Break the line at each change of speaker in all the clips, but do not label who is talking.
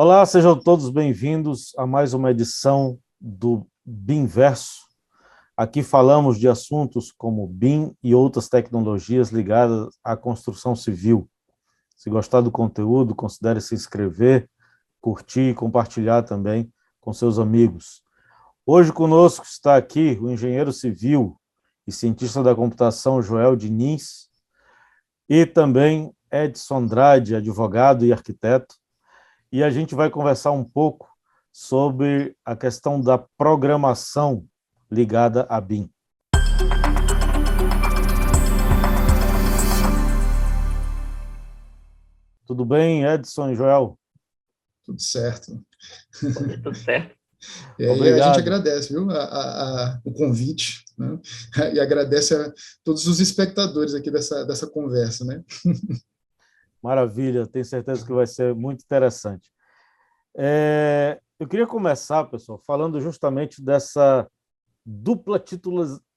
Olá, sejam todos bem-vindos a mais uma edição do BIMverso. Aqui falamos de assuntos como BIM e outras tecnologias ligadas à construção civil. Se gostar do conteúdo, considere se inscrever, curtir e compartilhar também com seus amigos. Hoje conosco está aqui o engenheiro civil e cientista da computação Joel Diniz e também Edson Andrade, advogado e arquiteto. E a gente vai conversar um pouco sobre a questão da programação ligada à BIM. Tudo bem, Edson e Joel?
Tudo certo.
Tudo certo.
E aí a gente
Obrigado.
agradece, viu, o convite, né? E agradece a todos os espectadores aqui dessa conversa, né?
Maravilha, tenho certeza que vai ser muito interessante. Eu queria começar, pessoal, falando justamente dessa dupla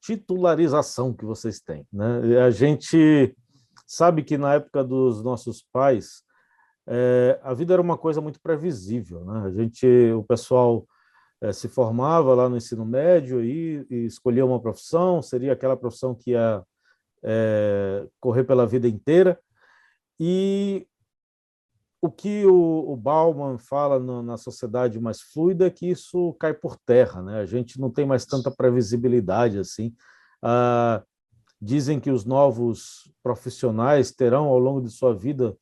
titularização que vocês têm, né? A gente sabe que na época dos nossos pais, a vida era uma coisa muito previsível, né? O pessoal se formava lá no ensino médio e escolhia uma profissão, seria aquela profissão que ia correr pela vida inteira. E o que o Bauman fala na sociedade mais fluida é que isso cai por terra, né? A gente não tem mais tanta previsibilidade assim. Ah, dizem que os novos profissionais terão, ao longo de sua vida,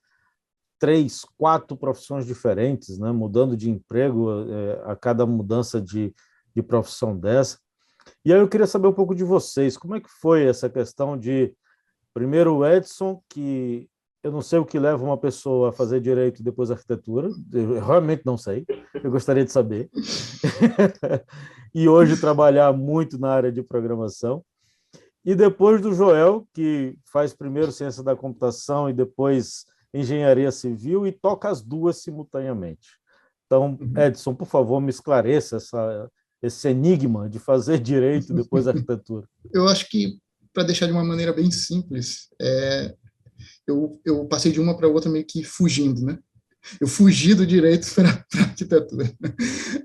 3, 4 profissões diferentes, né? Mudando de emprego a cada mudança de profissão dessa. E aí eu queria saber um pouco de vocês. Como é que foi essa questão de, primeiro, o Edson, que eu não sei o que leva uma pessoa a fazer direito e depois arquitetura, eu realmente não sei, eu gostaria de saber. E hoje trabalhar muito na área de programação. E depois do Joel, que faz primeiro ciência da computação e depois engenharia civil e toca as duas simultaneamente. Então, Edson, por favor, me esclareça esse enigma de fazer direito e depois arquitetura.
Eu acho que, para deixar de uma maneira bem simples, eu passei de uma para outra meio que fugindo, né? Eu fugi do direito para a arquitetura.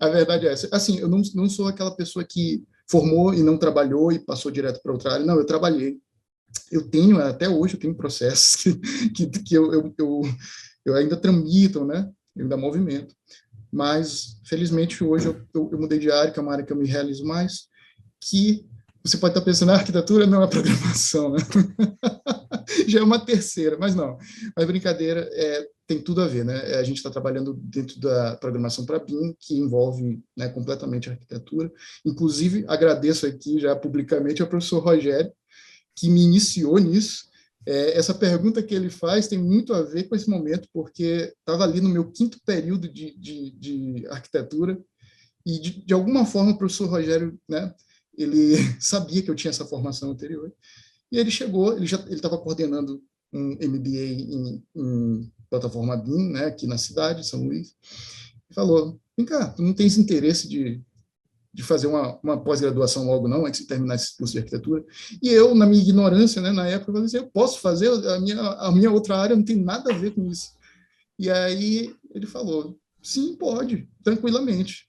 A verdade é essa. Assim, eu não sou aquela pessoa que formou e não trabalhou e passou direto para outra área. Não, eu trabalhei. Até hoje, eu tenho processos que eu ainda tramito, né? Eu ainda movimento. Mas, felizmente, hoje eu mudei de área, que é uma área que eu me realizo mais, que você pode estar pensando, arquitetura não é programação, né? Já é uma terceira, mas não. Mas brincadeira, tem tudo a ver, né? A gente está trabalhando dentro da programação para BIM, que envolve, né, completamente a arquitetura. Inclusive, agradeço aqui já publicamente ao professor Rogério, que me iniciou nisso. Essa pergunta que ele faz tem muito a ver com esse momento, porque estava ali no meu quinto período de arquitetura, e de alguma forma o professor Rogério, né, ele sabia que eu tinha essa formação anterior, e ele chegou, ele estava coordenando um MBA em plataforma BIM, né, aqui na cidade, São Luís, e falou: vem cá, tu não tens interesse de fazer uma pós-graduação logo não, antes de terminar esse curso de arquitetura? E eu, na minha ignorância, né, na época, eu falei assim: eu posso fazer, a minha outra área não tem nada a ver com isso. E aí ele falou: sim, pode, tranquilamente.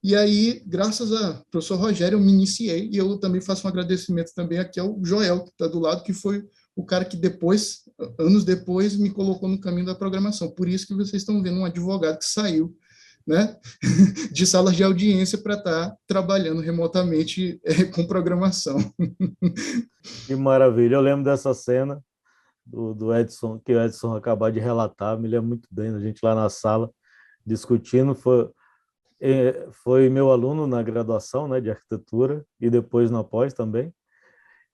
E aí, graças a professor Rogério, eu me iniciei, e eu também faço um agradecimento também aqui ao Joel, que está do lado, que foi o cara que depois, anos depois, me colocou no caminho da programação. Por isso que vocês estão vendo um advogado que saiu, né, de salas de audiência para estar trabalhando remotamente com programação.
Que maravilha. Eu lembro dessa cena do Edson, que o Edson acabou de relatar, me lembro muito bem, a gente lá na sala discutindo, foi meu aluno na graduação, né, de arquitetura e depois na pós também.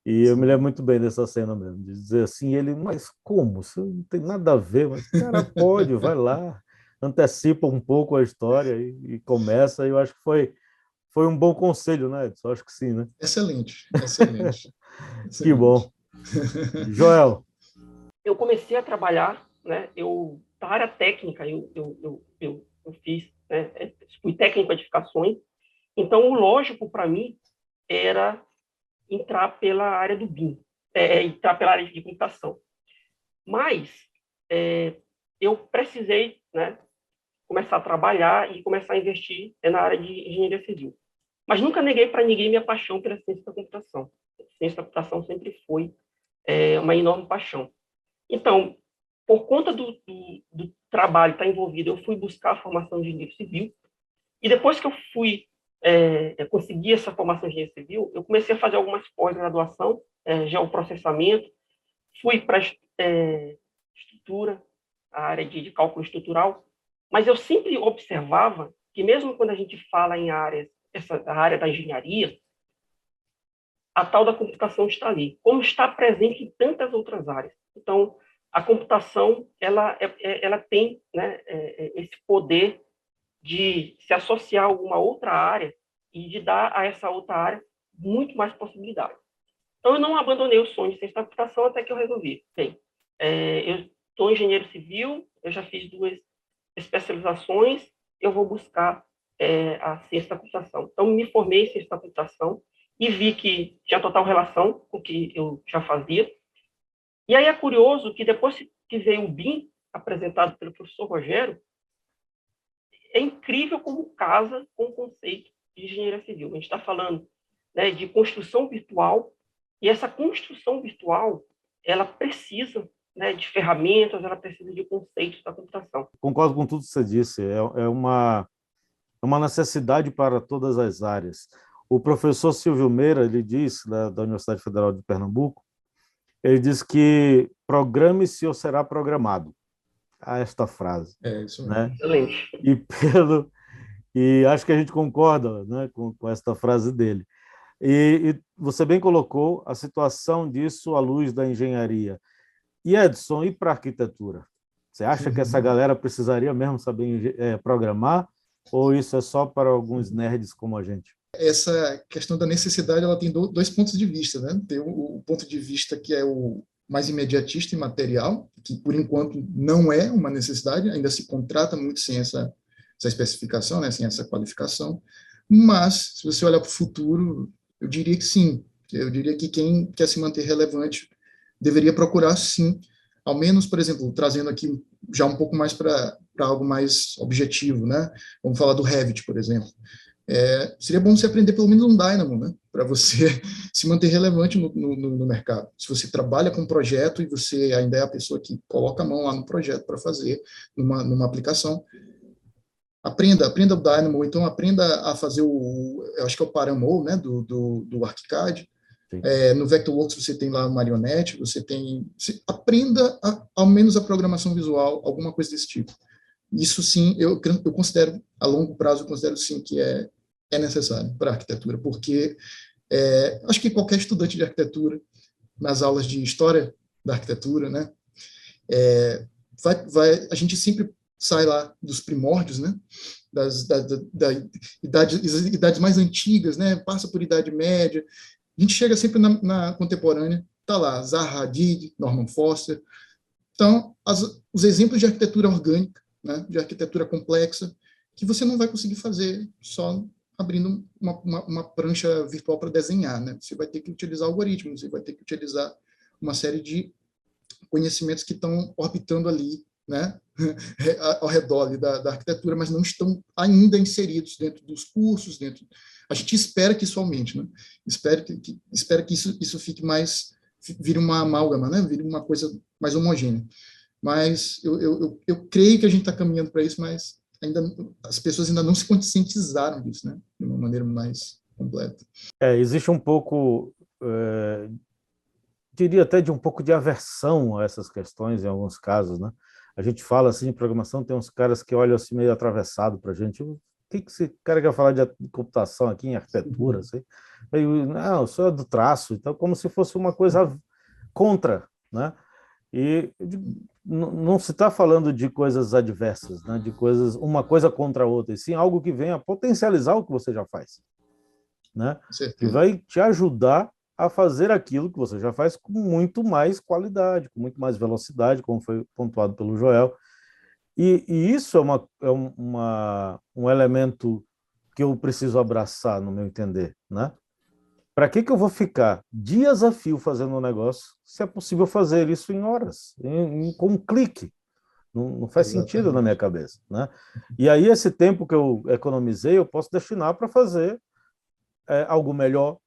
E eu me lembro muito bem dessa cena mesmo, de dizer assim, ele, mas como? Isso não tem nada a ver, mas cara, pode, vai lá, antecipa um pouco a história e começa, e eu acho que foi um bom conselho, né, Edson? Acho que sim, né?
Excelente, excelente,
Que
excelente.
bom. Joel.
Eu comecei a trabalhar, né? Da área técnica, eu fiz, né? Fui técnico de edificações. Então, o lógico para mim era entrar pela área do BIM, entrar pela área de computação. Mas eu precisei, né, começar a trabalhar e começar a investir na área de engenharia civil. Mas nunca neguei para ninguém minha paixão pela ciência da computação. A ciência da computação sempre foi uma enorme paixão. Então, por conta do trabalho estar envolvido, eu fui buscar a formação de engenheiro civil. E depois que eu consegui essa formação de engenheiro civil, eu comecei a fazer algumas pós-graduação, geoprocessamento, fui para estrutura, a área de cálculo estrutural, mas eu sempre observava que mesmo quando a gente fala em a área da engenharia, a tal da computação está ali, como está presente em tantas outras áreas. Então, a computação ela tem, né, esse poder de se associar a alguma outra área e de dar a essa outra área muito mais possibilidades. Então, eu não abandonei o sonho de ciência da computação até que eu resolvi. Bem, eu sou engenheiro civil, eu já fiz 2 especializações, eu vou buscar a ciência da computação. Então, me formei em ciência da computação e vi que tinha total relação com o que eu já fazia. E aí é curioso que depois que veio o BIM, apresentado pelo professor Rogério, é incrível como casa com o conceito de engenharia civil. A gente está falando, né, de construção virtual, e essa construção virtual, ela precisa, né, de ferramentas, ela precisa de conceitos da computação.
Concordo com tudo que você disse. É uma necessidade para todas as áreas. O professor Silvio Meira, ele diz, da Universidade Federal de Pernambuco, ele diz que programe-se ou será programado. A esta frase.
É isso mesmo.
Né?
Excelente.
E acho que a gente concorda, né, com esta frase dele. E você bem colocou a situação disso à luz da engenharia. E, Edson, e para a arquitetura? Você acha que essa galera precisaria mesmo saber programar? Ou isso é só para alguns nerds como a gente?
Essa questão da necessidade, ela tem 2 pontos de vista, né? Tem o ponto de vista que é o mais imediatista e material, que por enquanto não é uma necessidade, ainda se contrata muito sem essa especificação, né? Sem essa qualificação. Mas, se você olhar para o futuro, eu diria que sim. Eu diria que quem quer se manter relevante deveria procurar, sim, ao menos, por exemplo, trazendo aqui já um pouco mais para algo mais objetivo, né? Vamos falar do Revit, por exemplo. Seria bom você aprender pelo menos um Dynamo, né? Para você se manter relevante no mercado. Se você trabalha com um projeto e você ainda é a pessoa que coloca a mão lá no projeto para fazer numa aplicação, aprenda o Dynamo, então aprenda a fazer eu acho que é o Paramou, né? Do ArchiCAD. No Vectorworks você tem lá o Marionette, aprenda ao menos a programação visual, alguma coisa desse tipo. Isso sim, eu considero, a longo prazo, eu considero sim que é necessário para a arquitetura, porque acho que qualquer estudante de arquitetura, nas aulas de história da arquitetura, né, a gente sempre sai lá dos primórdios, né, das idades mais antigas, né, passa por Idade Média, a gente chega sempre na contemporânea, está lá Zaha Hadid, Norman Foster. Então, os exemplos de arquitetura orgânica, né, de arquitetura complexa, que você não vai conseguir fazer só abrindo uma prancha virtual para desenhar, né? Você vai ter que utilizar algoritmos, você vai ter que utilizar uma série de conhecimentos que estão orbitando ali, né, ao redor ali da arquitetura, mas não estão ainda inseridos dentro dos cursos, a gente espera que isso aumente, né? Espera que isso fique mais, vire uma amálgama, né? Vire uma coisa mais homogênea. Mas eu creio que a gente está caminhando para isso, mas as pessoas ainda não se conscientizaram disso, né? De uma maneira mais completa.
Existe um pouco, diria até de um pouco de aversão a essas questões em alguns casos, né? A gente fala assim de programação, tem uns caras que olham assim meio atravessado para a gente. O que esse cara quer falar de computação aqui em arquitetura? Assim? Não, eu sou do traço, então como se fosse uma coisa contra, né? E não se está falando de coisas adversas, né? De coisas, uma coisa contra a outra, e sim algo que venha potencializar o que você já faz, né? Que vai te ajudar a fazer aquilo que você já faz com muito mais qualidade, com muito mais velocidade, como foi pontuado pelo Joel. E isso é um elemento que eu preciso abraçar, no meu entender, né? Para que eu vou ficar dias a fio fazendo um negócio se é possível fazer isso em horas, com um clique, Não faz sentido na minha cabeça, né? E aí esse tempo que eu economizei, eu posso destinar para fazer algo melhor,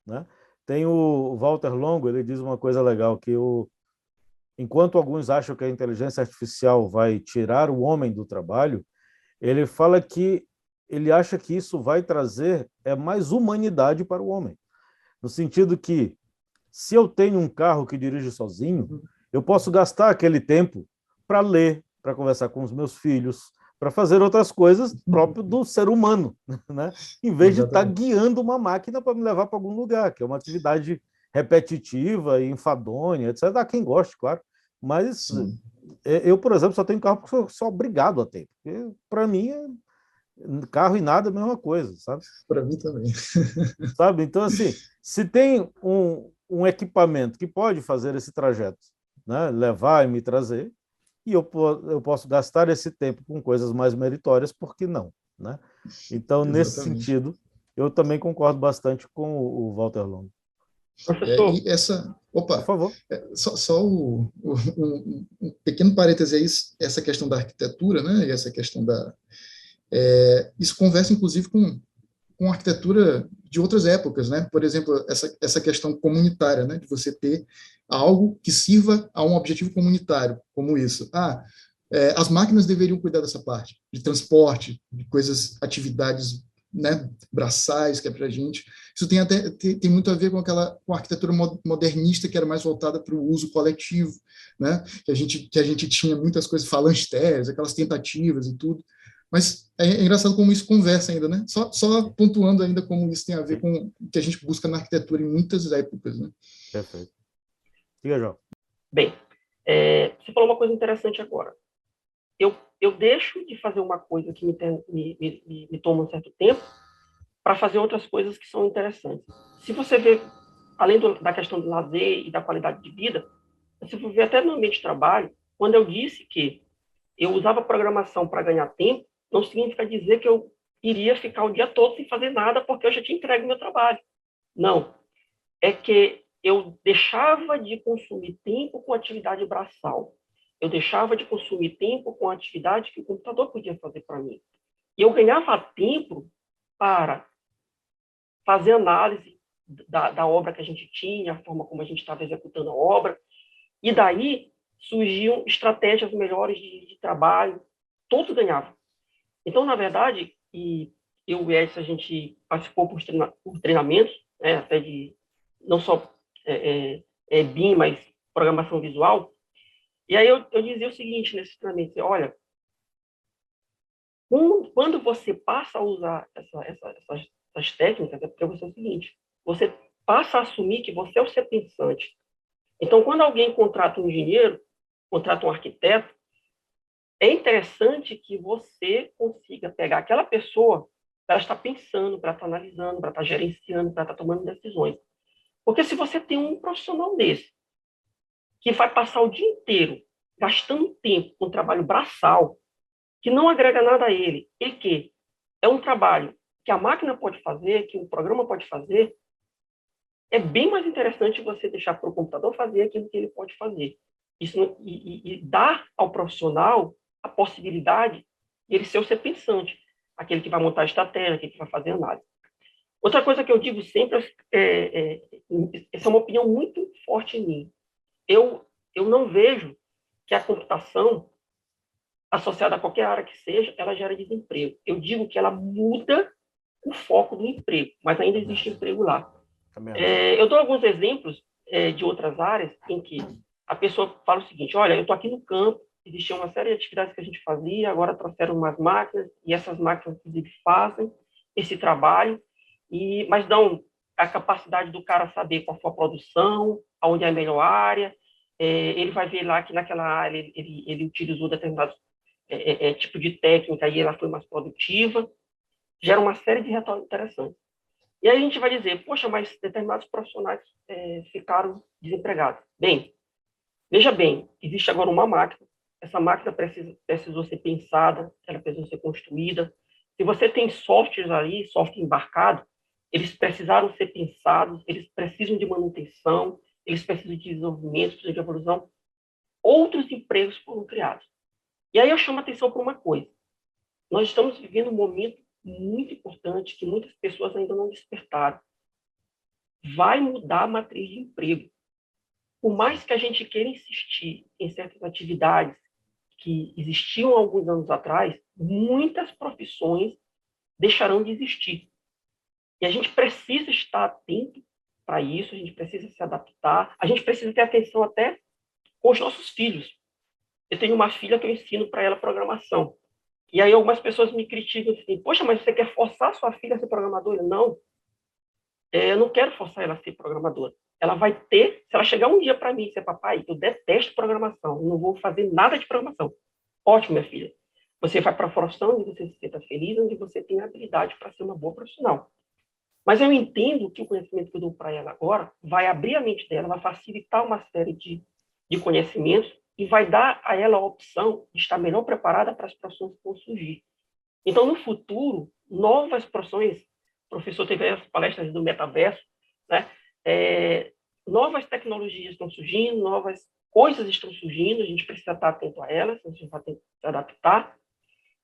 né? Tem o Walter Longo, ele diz uma coisa legal, que enquanto alguns acham que a inteligência artificial vai tirar o homem do trabalho, ele fala que ele acha que isso vai trazer mais humanidade para o homem, no sentido que, se eu tenho um carro que dirige sozinho, eu posso gastar aquele tempo para ler, para conversar com os meus filhos, para fazer outras coisas próprias do ser humano, né? Em vez de estar guiando uma máquina para me levar para algum lugar, que é uma atividade repetitiva, enfadonha, etc. Há quem goste, claro. Mas eu, por exemplo, só tenho carro porque sou obrigado a ter. Para mim, carro e nada é a mesma coisa, sabe?
Para mim também.
Sabe? Então, assim, se tem um equipamento que pode fazer esse trajeto, né? Levar e me trazer, e eu posso gastar esse tempo com coisas mais meritórias, por que não? Né? Então, nesse sentido, eu também concordo bastante com o Walter Longo.
E essa... Opa!
Por favor.
Só um pequeno parêntese aí, essa questão da arquitetura, né? E essa questão da... isso conversa, inclusive, com arquitetura de outras épocas, né? Por exemplo, essa questão comunitária, né? De você ter algo que sirva a um objetivo comunitário, como isso. As máquinas deveriam cuidar dessa parte, de transporte, de coisas, atividades, né, braçais, que é para a gente. Isso tem muito a ver com a arquitetura modernista, que era mais voltada para o uso coletivo, né? Que a gente tinha muitas coisas, falanges térreas, aquelas tentativas e tudo. Mas é engraçado como isso conversa ainda, né? Só pontuando ainda como isso tem a ver com o que a gente busca na arquitetura em muitas épocas, né?
Perfeito. Diga, João.
Bem, você falou uma coisa interessante agora. Eu deixo de fazer uma coisa que me toma um certo tempo para fazer outras coisas que são interessantes. Se você vê, além da questão do lazer e da qualidade de vida, você for ver até no ambiente de trabalho, quando eu disse que eu usava programação para ganhar tempo, não significa dizer que eu iria ficar o dia todo sem fazer nada porque eu já tinha entregue o meu trabalho. Não. É que eu deixava de consumir tempo com atividade braçal. Eu deixava de consumir tempo com atividade que o computador podia fazer para mim. E eu ganhava tempo para fazer análise da obra que a gente tinha, a forma como a gente estava executando a obra. E daí surgiam estratégias melhores de trabalho. Todos ganhavam. Então, na verdade, eu e o Edson, a gente participou por treinamentos, né, até de não só BIM, mas programação visual. E aí eu dizia o seguinte nesse treinamento: olha, quando você passa a usar essas técnicas, é porque você é o seguinte: você passa a assumir que você é o ser pensante. Então, quando alguém contrata um engenheiro, contrata um arquiteto, é interessante que você consiga pegar aquela pessoa para ela estar pensando, para estar analisando, para estar gerenciando, para estar tomando decisões. Porque se você tem um profissional desse, que vai passar o dia inteiro gastando tempo com trabalho braçal, que não agrega nada a ele, e que é um trabalho que a máquina pode fazer, que o programa pode fazer, é bem mais interessante você deixar para o computador fazer aquilo que ele pode fazer. Isso, e dar ao profissional a possibilidade de ele ser o ser pensante, aquele que vai montar a estratégia, aquele que vai fazer análise. Outra coisa que eu digo sempre, essa é uma opinião muito forte em mim. Eu não vejo que a computação, associada a qualquer área que seja, ela gera desemprego. Eu digo que ela muda o foco do emprego, mas ainda existe emprego lá. Eu dou alguns exemplos de outras áreas em que a pessoa fala o seguinte: olha, eu estou aqui no campo, existia uma série de atividades que a gente fazia, agora trouxeram umas máquinas, e essas máquinas, inclusive, fazem esse trabalho, mas dão a capacidade do cara saber qual foi a produção, aonde é a melhor área. Ele vai ver lá que naquela área ele utilizou determinado tipo de técnica e ela foi mais produtiva. Gera uma série de retornos interessantes. E aí a gente vai dizer: poxa, mas determinados profissionais ficaram desempregados. Bem, veja bem, existe agora uma máquina. Essa máquina precisou ser pensada, ela precisou ser construída. Se você tem softwares ali, software embarcado, eles precisaram ser pensados, eles precisam de manutenção, eles precisam de desenvolvimento, precisam de evolução. Outros empregos foram criados. E aí eu chamo a atenção para uma coisa. Nós estamos vivendo um momento muito importante que muitas pessoas ainda não despertaram. Vai mudar a matriz de emprego. Por mais que a gente queira insistir em certas atividades que existiam há alguns anos atrás, muitas profissões deixarão de existir. E a gente precisa estar atento para isso, a gente precisa se adaptar, a gente precisa ter atenção até com os nossos filhos. Eu tenho uma filha que eu ensino para ela programação. E aí algumas pessoas me criticam assim, poxa, mas você quer forçar sua filha a ser programadora? Não, eu não quero forçar ela a ser programadora. Ela vai ter, se ela chegar um dia para mim e dizer, papai, eu detesto programação, não vou fazer nada de programação. Ótimo, minha filha. Você vai para a profissão onde você se sinta feliz, onde você tem habilidade para ser uma boa profissional. Mas eu entendo que o conhecimento que eu dou para ela agora vai abrir a mente dela, vai facilitar uma série de conhecimentos e vai dar a ela a opção de estar melhor preparada para as profissões que vão surgir. Então, no futuro, novas profissões, o professor teve as palestras do metaverso, né? Novas tecnologias estão surgindo, novas coisas estão surgindo, a gente precisa estar atento a elas, a gente vai ter que se adaptar,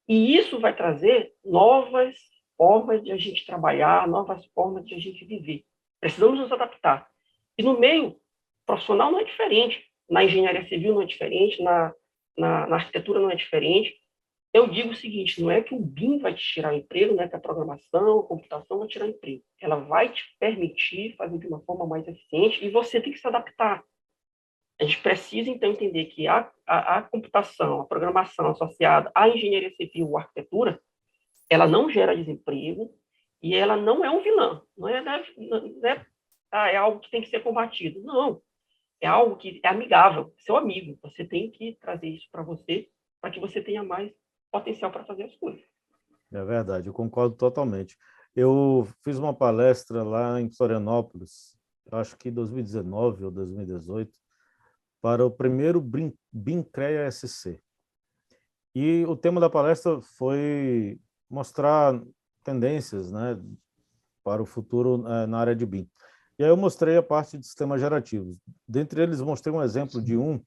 e isso vai trazer novas formas de a gente trabalhar, novas formas de a gente viver. Precisamos nos adaptar. E no meio profissional não é diferente, na engenharia civil não é diferente, na arquitetura não é diferente. Eu digo o seguinte, não é que o BIM vai te tirar o emprego, não é que a programação, a computação vai tirar o emprego. Ela vai te permitir fazer de uma forma mais eficiente e você tem que se adaptar. A gente precisa, então, entender que a computação, a programação associada à engenharia civil ou arquitetura, ela não gera desemprego e ela não é um vilão. É algo que tem que ser combatido. Não. É algo que é amigável, seu amigo. Você tem que trazer isso para você, para que você tenha mais potencial para fazer as coisas.
É verdade, eu concordo totalmente. Eu fiz uma palestra lá em Florianópolis, acho que em 2019 ou 2018, para o primeiro BIM-CREA SC. E o tema da palestra foi mostrar tendências, né, para o futuro na área de BIM. E aí eu mostrei a parte de sistemas gerativos. Dentre eles, mostrei um exemplo de um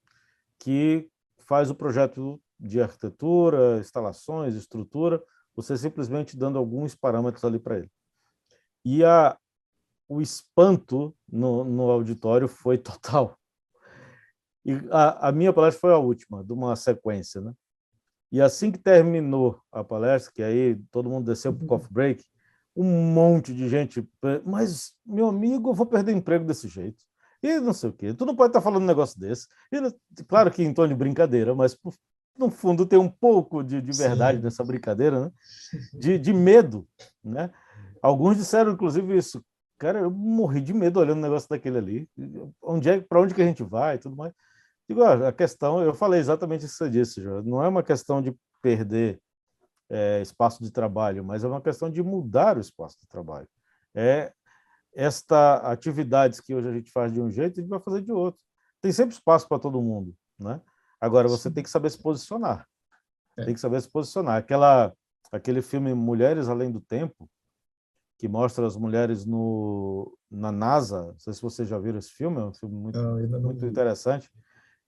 que faz o projeto de arquitetura, instalações, estrutura, você simplesmente dando alguns parâmetros ali para ele. E o espanto no auditório foi total. E a minha palestra foi a última, de uma sequência, né? E assim que terminou a palestra, que aí todo mundo desceu para o coffee break, um monte de gente, mas, meu amigo, eu vou perder emprego desse jeito. E não sei o quê. Tu não pode estar falando um negócio desse. E, claro que em tom de brincadeira, mas no fundo tem um pouco de verdade nessa brincadeira, né? De medo, né? Alguns disseram, inclusive, isso. Cara, eu morri de medo olhando o negócio daquele ali. Para onde que a gente vai e tudo mais. Digo, a questão, eu falei exatamente isso que você disse, João. Não é uma questão de perder espaço de trabalho, mas é uma questão de mudar o espaço de trabalho. Esta atividades que hoje a gente faz de um jeito, a gente vai fazer de outro. Tem sempre espaço para todo mundo, né? Agora, você tem que saber se posicionar. Tem que saber se posicionar. Aquele filme Mulheres Além do Tempo, que mostra as mulheres na NASA, não sei se vocês já viram esse filme, é um filme muito interessante,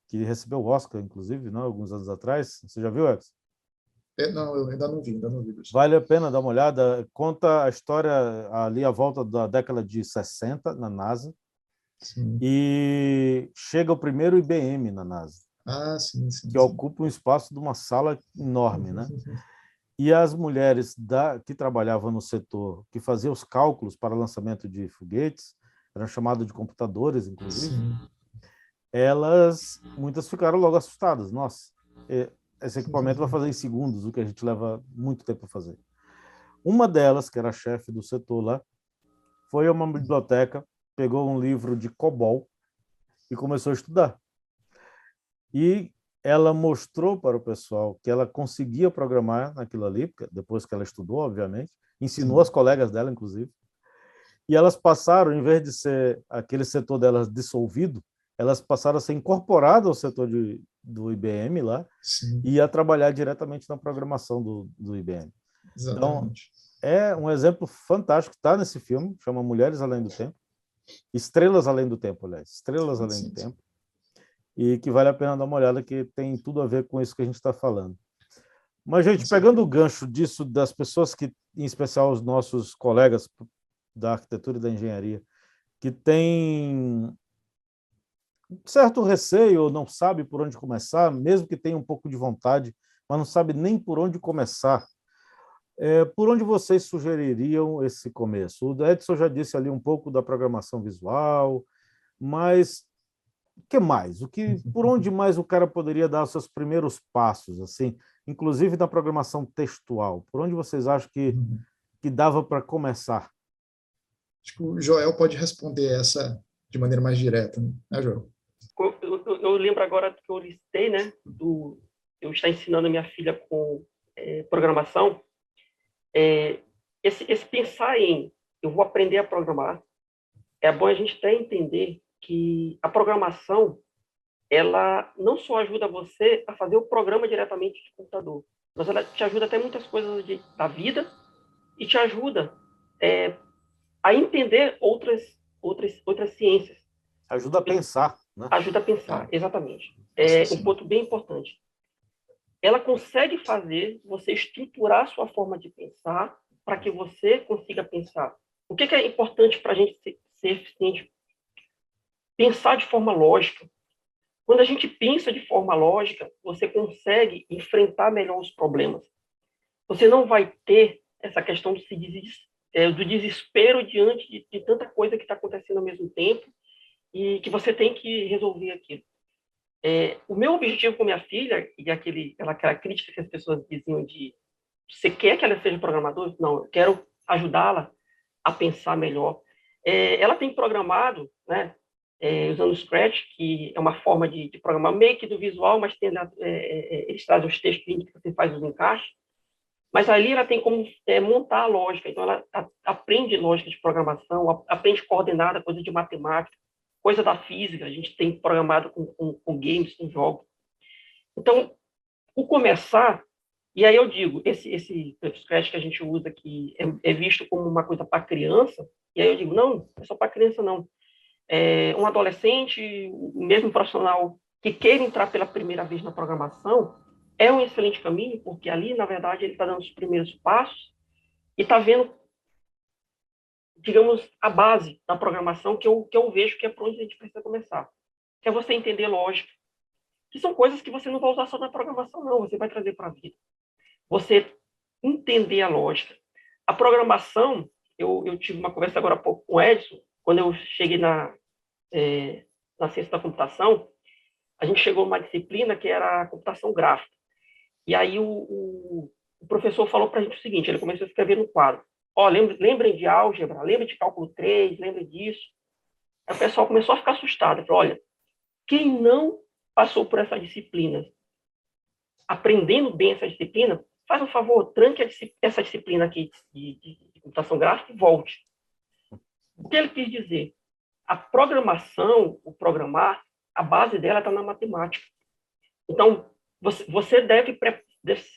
que recebeu o Oscar, inclusive, não, alguns anos atrás. Você já viu, Edson?
Não, eu ainda não vi.
Vale a pena dar uma olhada. Conta a história ali à volta da década de 60 na NASA.
Sim.
E chega o primeiro IBM na NASA, que ocupa um espaço de uma sala enorme, né? E as mulheres que trabalhavam no setor, que faziam os cálculos para lançamento de foguetes, eram chamadas de computadores, inclusive, muitas ficaram logo assustadas. Nossa, esse equipamento vai fazer em segundos o que a gente leva muito tempo a fazer. Uma delas, que era a chefe do setor lá, foi a uma biblioteca, pegou um livro de COBOL e começou a estudar. E ela mostrou para o pessoal que ela conseguia programar naquilo ali, depois que ela estudou, obviamente, ensinou as colegas dela, inclusive, e elas passaram, em vez de ser aquele setor delas dissolvido, elas passaram a ser incorporadas ao setor do IBM lá. Sim. E a trabalhar diretamente na programação do IBM.
Exatamente.
Então, é um exemplo fantástico, está nesse filme, chama Mulheres Além do Tempo, Estrelas Além do Tempo, aliás, Estrelas Além do Tempo. e que vale a pena dar uma olhada, que tem tudo a ver com isso que a gente está falando. Mas, gente, pegando o gancho disso, das pessoas que, em especial os nossos colegas da arquitetura e da engenharia, que têm certo receio ou não sabe por onde começar, mesmo que tenha um pouco de vontade, mas não sabe nem por onde começar, por onde vocês sugeririam esse começo? O Edson já disse ali um pouco da programação visual, mas o que mais? Por onde mais o cara poderia dar os seus primeiros passos, assim, inclusive na programação textual? Por onde vocês acham que dava para começar?
Acho que o Joel pode responder essa de maneira mais direta, né, Joel?
Eu lembro agora que eu listei, né, eu estar ensinando a minha filha com programação, esse pensar em eu vou aprender a programar, é bom a gente até entender que a programação, ela não só ajuda você a fazer o programa diretamente de computador, mas ela te ajuda até muitas coisas da vida e te ajuda a entender outras ciências.
Ajuda a pensar, né?
Ajuda a pensar, exatamente. É um ponto bem importante. Ela consegue fazer você estruturar a sua forma de pensar para que você consiga pensar. O que é importante para a gente ser eficiente? Pensar de forma lógica. Quando a gente pensa de forma lógica, você consegue enfrentar melhor os problemas. Você não vai ter essa questão do desespero diante de tanta coisa que está acontecendo ao mesmo tempo e que você tem que resolver aquilo. O meu objetivo com minha filha, e aquela crítica que as pessoas diziam de você quer que ela seja programadora? Não, eu quero ajudá-la a pensar melhor. Ela tem programado, né, usando o Scratch, que é uma forma de programar meio que do visual, mas eles trazem os textos que você faz os encaixes. Mas ali ela tem como montar a lógica. Então, ela aprende lógica de programação, aprende coordenada, coisa de matemática, coisa da física. A gente tem programado com games, com jogos. Então, o começar, e aí eu digo, esse Scratch que a gente usa aqui é visto como uma coisa para criança, e aí eu digo, não, é só para criança, não. Um adolescente, mesmo profissional que queira entrar pela primeira vez na programação, é um excelente caminho, porque ali, na verdade, ele está dando os primeiros passos e está vendo, digamos, a base da programação que eu vejo que é por onde a gente precisa começar, que é você entender lógica, que são coisas que você não vai usar só na programação, não, você vai trazer para a vida. Você entender a lógica. A programação, eu tive uma conversa agora há pouco com o Edson, quando eu cheguei na ciência da computação, a gente chegou numa disciplina que era a computação gráfica. E aí o professor falou para a gente o seguinte, ele começou a escrever no quadro. Lembrem de álgebra, lembrem de cálculo 3, lembrem disso. Aí o pessoal começou a ficar assustado. Falou, olha, quem não passou por essa disciplina, aprendendo bem essa disciplina, faz um favor, tranque essa disciplina aqui de computação gráfica e volte. O que ele quis dizer? A programação, o programar, a base dela está na matemática. Então, você deve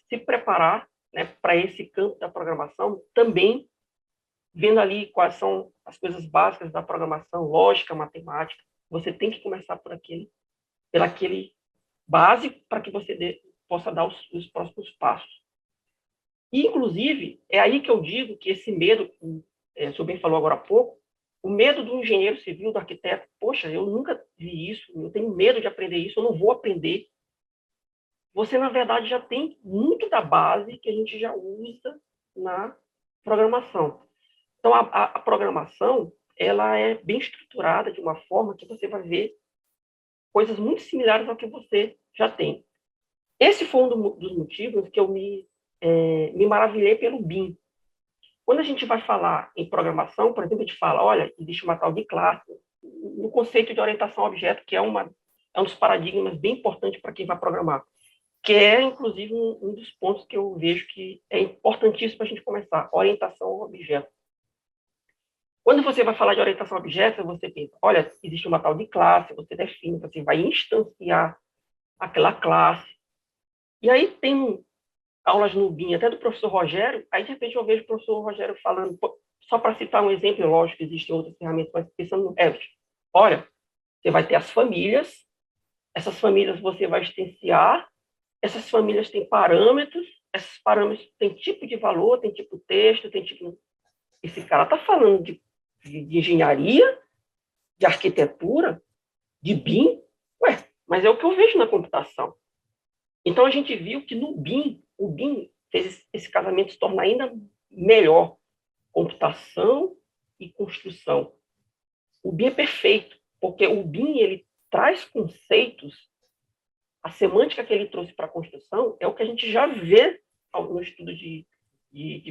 se preparar, né, para esse campo da programação, também vendo ali quais são as coisas básicas da programação, lógica, matemática. Você tem que começar por aquele básico para que você possa dar os próximos passos. E, inclusive, é aí que eu digo que esse medo, o senhor bem falou agora há pouco, o medo do engenheiro civil, do arquiteto, poxa, eu nunca vi isso, eu tenho medo de aprender isso, eu não vou aprender. Você, na verdade, já tem muito da base que a gente já usa na programação. Então, a programação, ela é bem estruturada de uma forma que você vai ver coisas muito similares ao que você já tem. Esse foi um dos motivos que eu me maravilhei pelo BIM. Quando a gente vai falar em programação, por exemplo, a gente fala, olha, existe uma tal de classe, no conceito de orientação a objeto, que é um dos paradigmas bem importantes para quem vai programar, que é, inclusive, um dos pontos que eu vejo que é importantíssimo para a gente começar, orientação ao objeto. Quando você vai falar de orientação a objeto, você pensa, olha, existe uma tal de classe, você define, você vai instanciar aquela classe. E aí tem aulas no BIM, até do professor Rogério, aí de repente eu vejo o professor Rogério falando, só para citar um exemplo, lógico, existem outras ferramentas, mas pensando no Revit. Olha, você vai ter as famílias, essas famílias você vai instanciar, essas famílias têm parâmetros, esses parâmetros têm tipo de valor, tem tipo texto, tem tipo... Esse cara está falando de engenharia, de arquitetura, de BIM, ué, mas é o que eu vejo na computação. Então, a gente viu que no BIM, o BIM fez esse casamento se tornar ainda melhor. Computação e construção. O BIM é perfeito, porque o BIM ele traz conceitos, a semântica que ele trouxe para a construção é o que a gente já vê no estudo de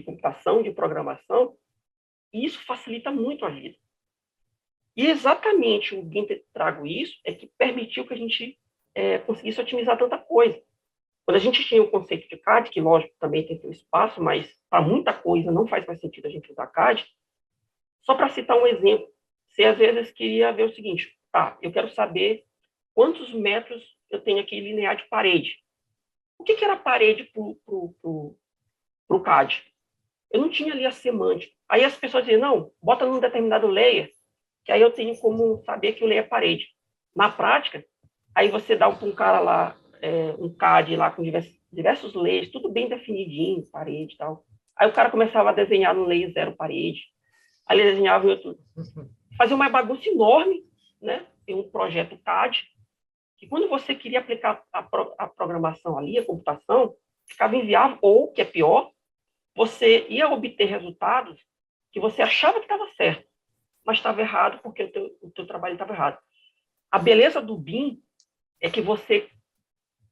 computação, de programação, e isso facilita muito a vida. E exatamente o BIM ter trago isso é que permitiu que a gente conseguisse otimizar tanta coisa. Quando a gente tinha o conceito de CAD, que lógico também tem seu espaço, mas para muita coisa não faz mais sentido a gente usar CAD, só para citar um exemplo, você às vezes queria ver o seguinte, tá, eu quero saber quantos metros eu tenho aqui linear de parede. O que era parede para o CAD? Eu não tinha ali a semântica. Aí as pessoas diziam, não, bota num determinado layer, que aí eu tenho como saber que o layer é parede. Na prática, aí você dá para um cara lá, um CAD lá com diversos layers, tudo bem definidinho, parede e tal. Aí o cara começava a desenhar no layer 0 parede, aí ele desenhava em outro... Fazia uma bagunça enorme, né? Tem um projeto CAD, que quando você queria aplicar a programação ali, a computação, ficava inviável, ou, que é pior, você ia obter resultados que você achava que estava certo, mas estava errado porque o teu trabalho estava errado. A beleza do BIM é que você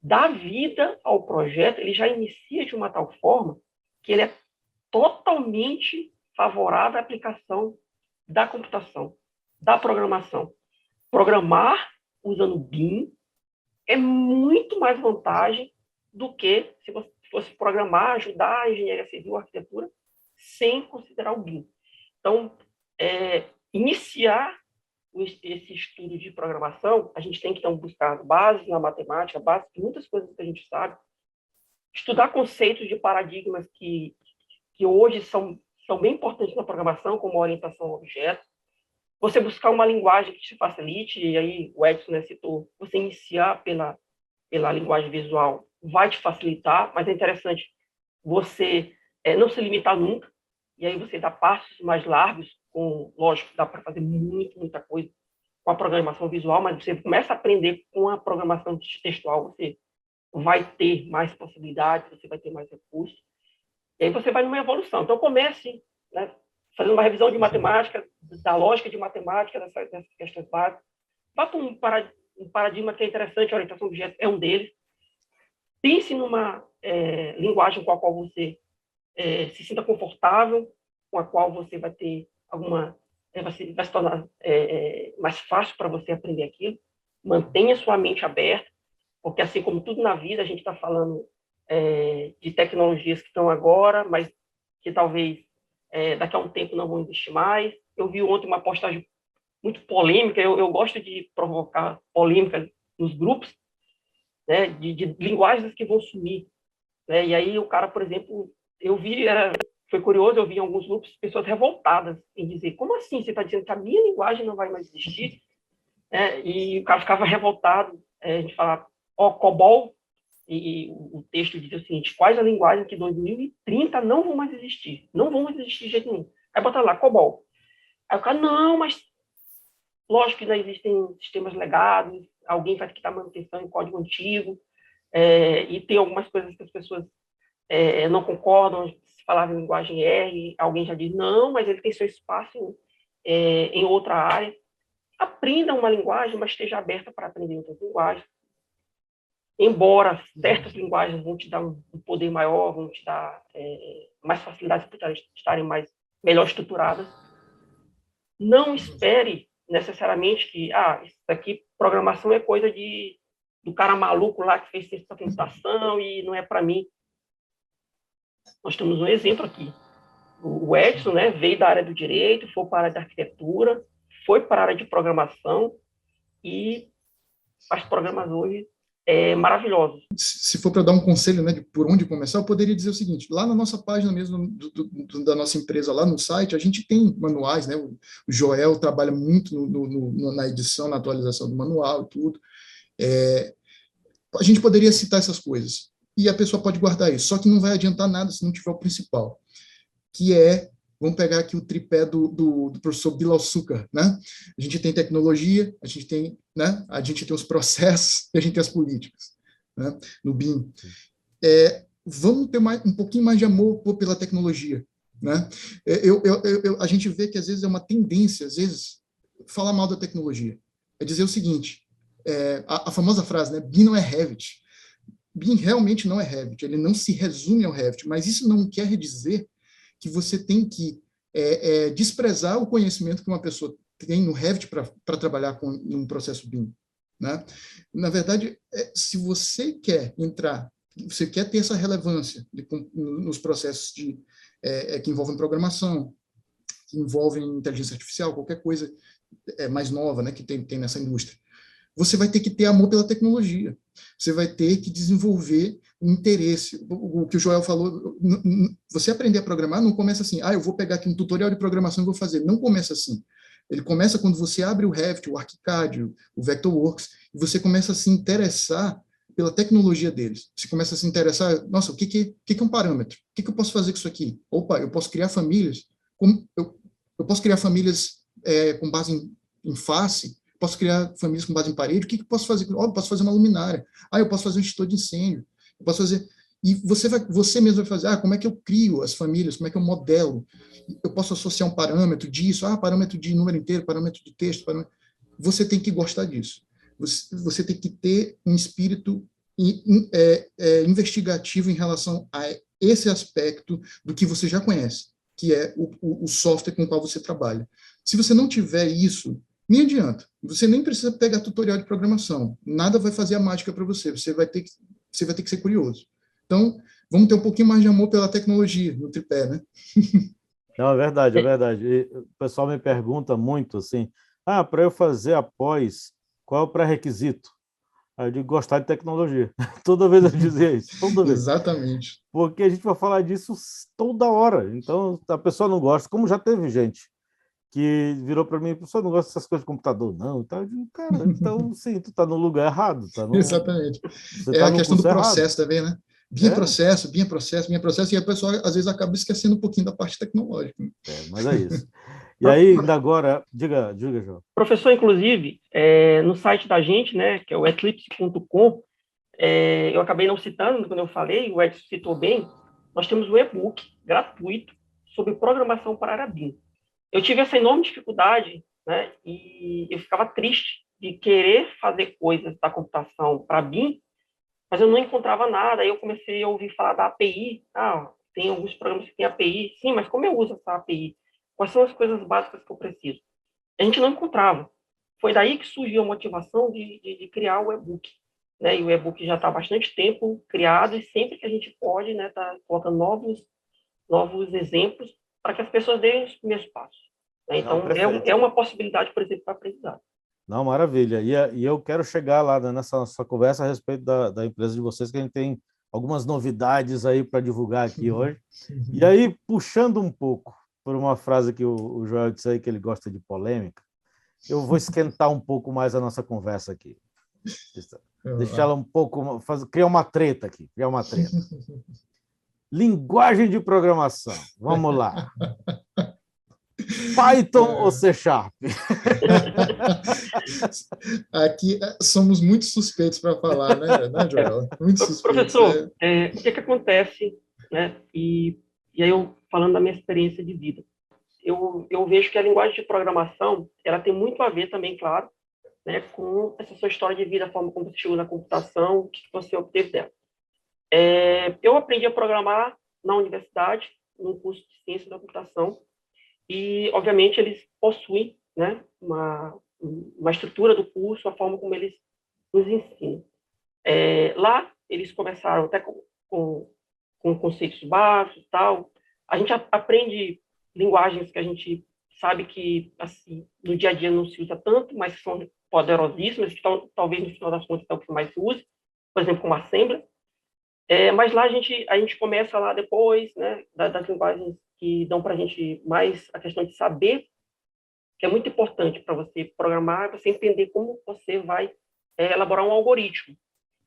dá vida ao projeto, ele já inicia de uma tal forma que ele é totalmente favorável à aplicação da computação, da programação. Programar usando BIM é muito mais vantagem do que se você fosse programar, ajudar a engenharia civil, a arquitetura, sem considerar o BIM. Então, iniciar esse estudo de programação, a gente tem que então buscar bases na matemática, bases de muitas coisas que a gente sabe, estudar conceitos de paradigmas que hoje são bem importantes na programação, como a orientação a objetos, você buscar uma linguagem que te facilite, e aí o Edson, né, citou, você iniciar pela linguagem visual vai te facilitar, mas é interessante você não se limitar nunca, e aí você dá passos mais largos, lógico, dá para fazer muita coisa com a programação visual, mas você começa a aprender com a programação textual, você vai ter mais possibilidades, você vai ter mais recursos, e aí você vai numa evolução. Então comece, né, fazendo uma revisão de matemática, da lógica de matemática, dessas questões básicas, vá para um paradigma que é interessante, a orientação de objetos é um deles. Pense numa linguagem com a qual você se sinta confortável, com a qual você vai ter vai se tornar mais fácil para você aprender aquilo. Mantenha sua mente aberta, porque assim como tudo na vida, a gente está falando de tecnologias que estão agora, mas que talvez daqui a um tempo não vão existir mais. Eu vi ontem uma postagem muito polêmica, eu gosto de provocar polêmicas nos grupos, né, de linguagens que vão sumir, né? E aí o cara, por exemplo, foi curioso, eu vi em alguns grupos pessoas revoltadas em dizer, como assim, você está dizendo que a minha linguagem não vai mais existir? E o cara ficava revoltado, a gente falava, COBOL, e o texto diz o seguinte, quais as linguagens que em 2030 não vão mais existir? Não vão mais existir de jeito nenhum. Aí bota lá, COBOL. Aí o cara, não, mas lógico que ainda existem sistemas legados, alguém vai ter que dar manutenção em código antigo, e tem algumas coisas que as pessoas não concordam, se falava em linguagem R, alguém já diz, não, mas ele tem seu espaço em outra área. Aprenda uma linguagem, mas esteja aberta para aprender outras linguagens. Embora certas linguagens vão te dar um poder maior, vão te dar mais facilidades para estarem melhor estruturadas, não espere necessariamente que isso aqui, programação é coisa do cara maluco lá que fez ciência da computação e não é para mim. Nós temos um exemplo aqui. O Edson, né, veio da área do direito, foi para a área da arquitetura, foi para a área de programação e faz programas hoje maravilhosos.
Se for para dar um conselho, né, de por onde começar, eu poderia dizer o seguinte, lá na nossa página mesmo, da nossa empresa, lá no site, a gente tem manuais, né, o Joel trabalha muito na edição, na atualização do manual e tudo. A gente poderia citar essas coisas, e a pessoa pode guardar isso, só que não vai adiantar nada se não tiver o principal, que é, vamos pegar aqui o tripé do professor Bilal Sukkar, né? A gente tem tecnologia, a gente tem, né? A gente tem os processos e a gente tem as políticas, né? No BIM. Vamos ter um pouquinho mais de amor pela tecnologia, né? A gente vê que às vezes é uma tendência, às vezes, falar mal da tecnologia. É dizer o seguinte, a famosa frase, né? BIM não é Revit. BIM realmente não é Revit, ele não se resume ao Revit, mas isso não quer dizer que você tem que desprezar o conhecimento que uma pessoa tem no Revit para trabalhar num processo BIM, né? Na verdade, se você quer entrar, você quer ter essa relevância nos processos que envolvem programação, que envolvem inteligência artificial, qualquer coisa mais nova, né, que tem nessa indústria, você vai ter que ter amor pela tecnologia. Você vai ter que desenvolver um interesse. O que o Joel falou, você aprender a programar não começa assim, eu vou pegar aqui um tutorial de programação e vou fazer. Não começa assim. Ele começa quando você abre o Revit, o ArchiCAD, o Vectorworks, e você começa a se interessar pela tecnologia deles. Você começa a se interessar, nossa, o que é um parâmetro? O que eu posso fazer com isso aqui? Opa, eu posso criar famílias, eu posso criar famílias com base em face, posso criar famílias com base em parede, o que eu posso fazer? Eu posso fazer uma luminária, eu posso fazer um extintor de incêndio, eu posso fazer... E você mesmo vai fazer, como é que eu crio as famílias, como é que eu modelo? Eu posso associar um parâmetro disso, parâmetro de número inteiro, parâmetro de texto, Você tem que gostar disso. Você tem que ter um espírito investigativo em relação a esse aspecto do que você já conhece, que é o software com o qual você trabalha. Se você não tiver isso, nem adianta. Você nem precisa pegar tutorial de programação. Nada vai fazer a mágica para você. Você vai ter que ser curioso. Então, vamos ter um pouquinho mais de amor pela tecnologia no tripé, né?
Não, é verdade, é verdade. E o pessoal me pergunta muito assim, para eu fazer a pós, qual é o pré-requisito? Aí eu digo, gostar de tecnologia. Toda vez eu dizia isso, toda vez.
Exatamente.
Porque a gente vai falar disso toda hora. Então, a pessoa não gosta, como já teve gente que virou para mim, a pessoa não gosta dessas coisas de computador, não. Então, eu digo, cara, então sim, tu está no lugar errado.
Exatamente.
Você
É
está
a
no
questão do
curso
processo
errado.
também, né? BIM é processo, BIM é processo, BIM é processo, e a pessoa às vezes acaba esquecendo um pouquinho da parte tecnológica.
Mas é isso. E aí, ainda agora, diga, João.
Professor, inclusive, no site da gente, né, que é o eclipse.com, eu acabei não citando quando eu falei, o Edson citou bem, nós temos um e-book gratuito sobre programação para área BIM. Eu tive essa enorme dificuldade, né, e eu ficava triste de querer fazer coisas da computação para BIM, mas eu não encontrava nada. Aí eu comecei a ouvir falar da API. Tem alguns programas que têm API. Sim, mas como eu uso essa API? Quais são as coisas básicas que eu preciso? A gente não encontrava. Foi daí que surgiu a motivação de criar o e-book. Né? E o e-book já está há bastante tempo criado, e sempre que a gente pode, né, tá colocando novos exemplos para que as pessoas deem os primeiros passos. Né? Então, é uma possibilidade, por exemplo, para aprendizado.
Não, maravilha. E eu quero chegar lá, né, nessa nossa conversa a respeito da empresa de vocês, que a gente tem algumas novidades aí para divulgar aqui hoje. E aí, puxando um pouco por uma frase que o Joel disse aí, que ele gosta de polêmica, eu vou esquentar um pouco mais a nossa conversa aqui. Deixar ela um pouco... criar uma treta aqui, criar uma treta. Linguagem de programação. Vamos lá. Python ou C Sharp?
Aqui somos muito suspeitos para falar, né, Joel? Muito suspeitos.
Professor, o que acontece, né? E aí eu falando da minha experiência de vida, eu vejo que a linguagem de programação ela tem muito a ver também, claro, né, com essa sua história de vida, a forma como você chegou na computação, o que você obteve dela. Eu aprendi a programar na universidade, num curso de ciência da computação, e, obviamente, eles possuem, né, uma estrutura do curso, a forma como eles nos ensinam. Lá, eles começaram até com conceitos básicos e tal. A gente aprende linguagens que a gente sabe que, assim, no dia a dia não se usa tanto, mas que são poderosíssimas, que talvez, no final das contas, é o que mais se usa, por exemplo, como Assembler. Mas lá a gente começa lá depois, né, das linguagens que dão para a gente mais a questão de saber, que é muito importante para você programar, você entender como você vai elaborar um algoritmo.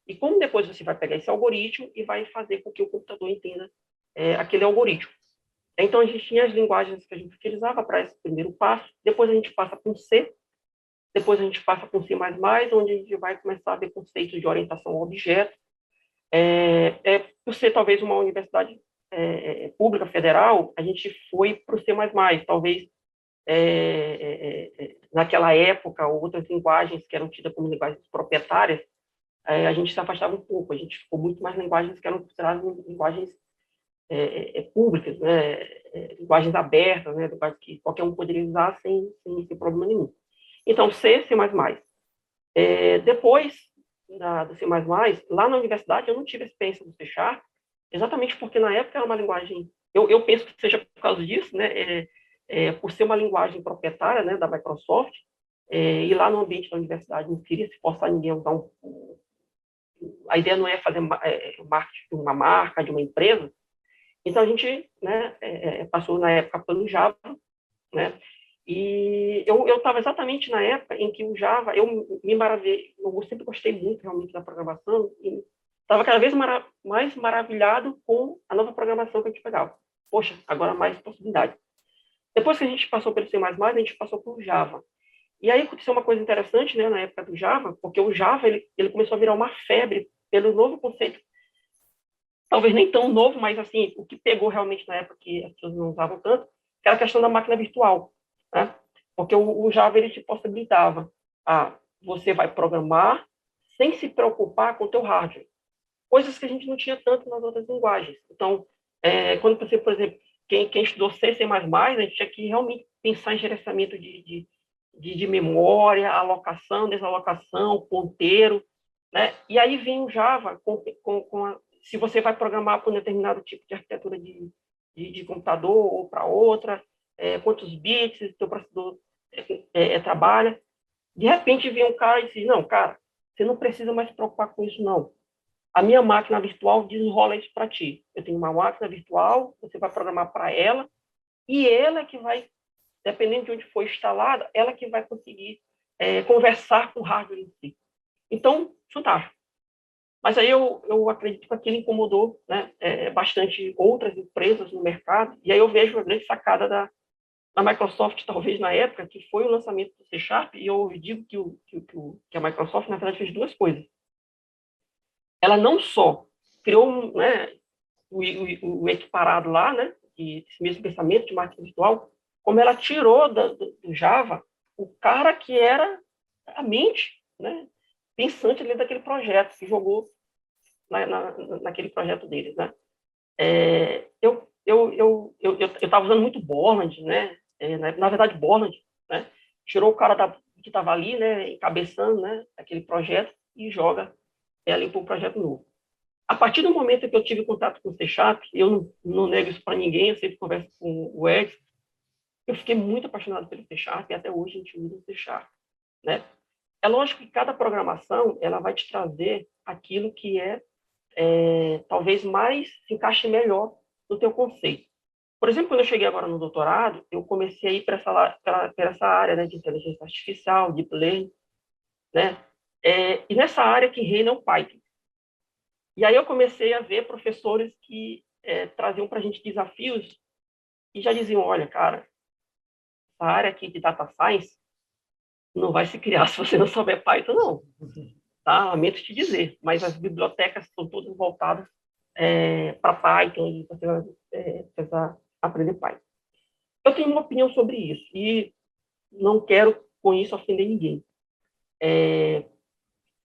E como depois você vai pegar esse algoritmo e vai fazer com que o computador entenda aquele algoritmo. Então, a gente tinha as linguagens que a gente utilizava para esse primeiro passo, depois a gente passa para um C, depois a gente passa para um C++, onde a gente vai começar a ver conceitos de orientação ao objeto. Por ser talvez uma universidade pública federal, a gente foi para o C++, talvez naquela época, outras linguagens que eram tidas como linguagens proprietárias, a gente se afastava um pouco, a gente ficou muito mais linguagens que eram consideradas linguagens públicas, né? Linguagens abertas, né? Linguagens que qualquer um poderia usar sem problema nenhum. Então, C++. Depois do C++, lá na universidade eu não tive a experiência do C#, exatamente porque na época era uma linguagem, eu penso que seja por causa disso, né? Por ser uma linguagem proprietária, né, da Microsoft, e lá no ambiente da universidade não queria se forçar ninguém a usar a ideia não é fazer marketing de uma marca, de uma empresa. Então, a gente, né, passou na época pelo Java, né, e eu estava exatamente na época em que o Java, eu me maravilhei, eu sempre gostei muito realmente da programação, e estava cada vez mais maravilhado com a nova programação que a gente pegava. Poxa, agora mais possibilidades. Depois que a gente passou pelo C++, a gente passou pelo Java. E aí aconteceu uma coisa interessante, né, na época do Java, porque o Java ele começou a virar uma febre pelo novo conceito, talvez nem tão novo, mas assim, o que pegou realmente na época que as pessoas não usavam tanto, que era a questão da máquina virtual, né? Porque o Java ele te possibilitava você vai programar sem se preocupar com o teu hardware, coisas que a gente não tinha tanto nas outras linguagens. Então, quando você, por exemplo, quem estudou C++, a gente tinha que realmente pensar em gerenciamento de memória, alocação, desalocação, ponteiro, né? E aí vem o Java se você vai programar para um determinado tipo de arquitetura de computador ou para outra, quantos bits o seu processador trabalha. De repente vem um cara e diz, não, cara, você não precisa mais se preocupar com isso, não. A minha máquina virtual desenrola isso para ti. Eu tenho uma máquina virtual, você vai programar para ela, e ela que vai, dependendo de onde for instalada, ela que vai conseguir conversar com o hardware em si. Então, fantástico. Mas aí eu acredito que aquilo incomodou, né, bastante outras empresas no mercado, e aí eu vejo a grande sacada da Microsoft, talvez na época, que foi o lançamento do C#, e eu digo que a Microsoft, na verdade, fez duas coisas. Ela não só criou, né, o equiparado lá, né, esse mesmo pensamento de máquina virtual, como ela tirou do Java o cara que era a mente, né, pensante ali daquele projeto, que jogou naquele projeto deles, né. Eu estava usando muito Borland, né, na verdade Borland, né, tirou o cara que estava ali, né, encabeçando, né, aquele projeto e joga ali para um projeto novo. A partir do momento que eu tive contato com o C#, eu não nego isso para ninguém, eu sempre converso com o Ed, eu fiquei muito apaixonado pelo C# e até hoje a gente usa o C#, né? É lógico que cada programação ela vai te trazer aquilo que talvez mais se encaixe melhor no teu conceito. Por exemplo, quando eu cheguei agora no doutorado, eu comecei a ir para essa área, né, de inteligência artificial, deep learning, né? E nessa área que reina é o Python. E aí eu comecei a ver professores que traziam para a gente desafios e já diziam, olha, cara, essa área aqui de data science não vai se criar se você não souber Python, não. Tá? Lamento te dizer, mas as bibliotecas são todas voltadas para Python e você vai precisar aprender Python. Eu tenho uma opinião sobre isso e não quero com isso ofender ninguém.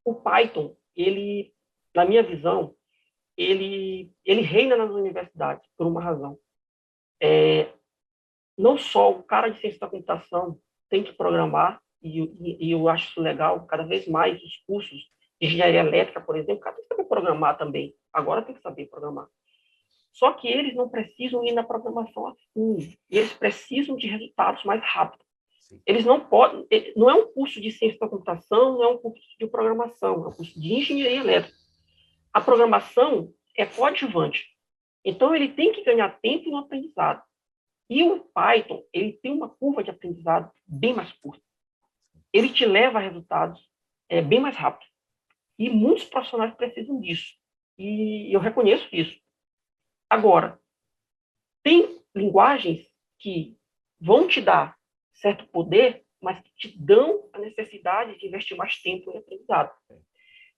O Python, ele, na minha visão, ele reina nas universidades por uma razão. Não só o cara de ciência da computação tem que programar, e eu acho isso legal, cada vez mais os cursos de engenharia elétrica, por exemplo, o cara tem que saber programar também, agora tem que saber programar. Só que eles não precisam ir na programação a fundo, eles precisam de resultados mais rápidos. Eles não podem, não é um curso de ciência da computação, não é um curso de programação, é um curso de engenharia elétrica. A programação é coadjuvante, então ele tem que ganhar tempo no aprendizado. E o Python, ele tem uma curva de aprendizado bem mais curta. Ele te leva a resultados bem mais rápido. E muitos profissionais precisam disso. E eu reconheço isso. Agora, tem linguagens que vão te dar certo poder, mas que te dão a necessidade de investir mais tempo em aprendizado.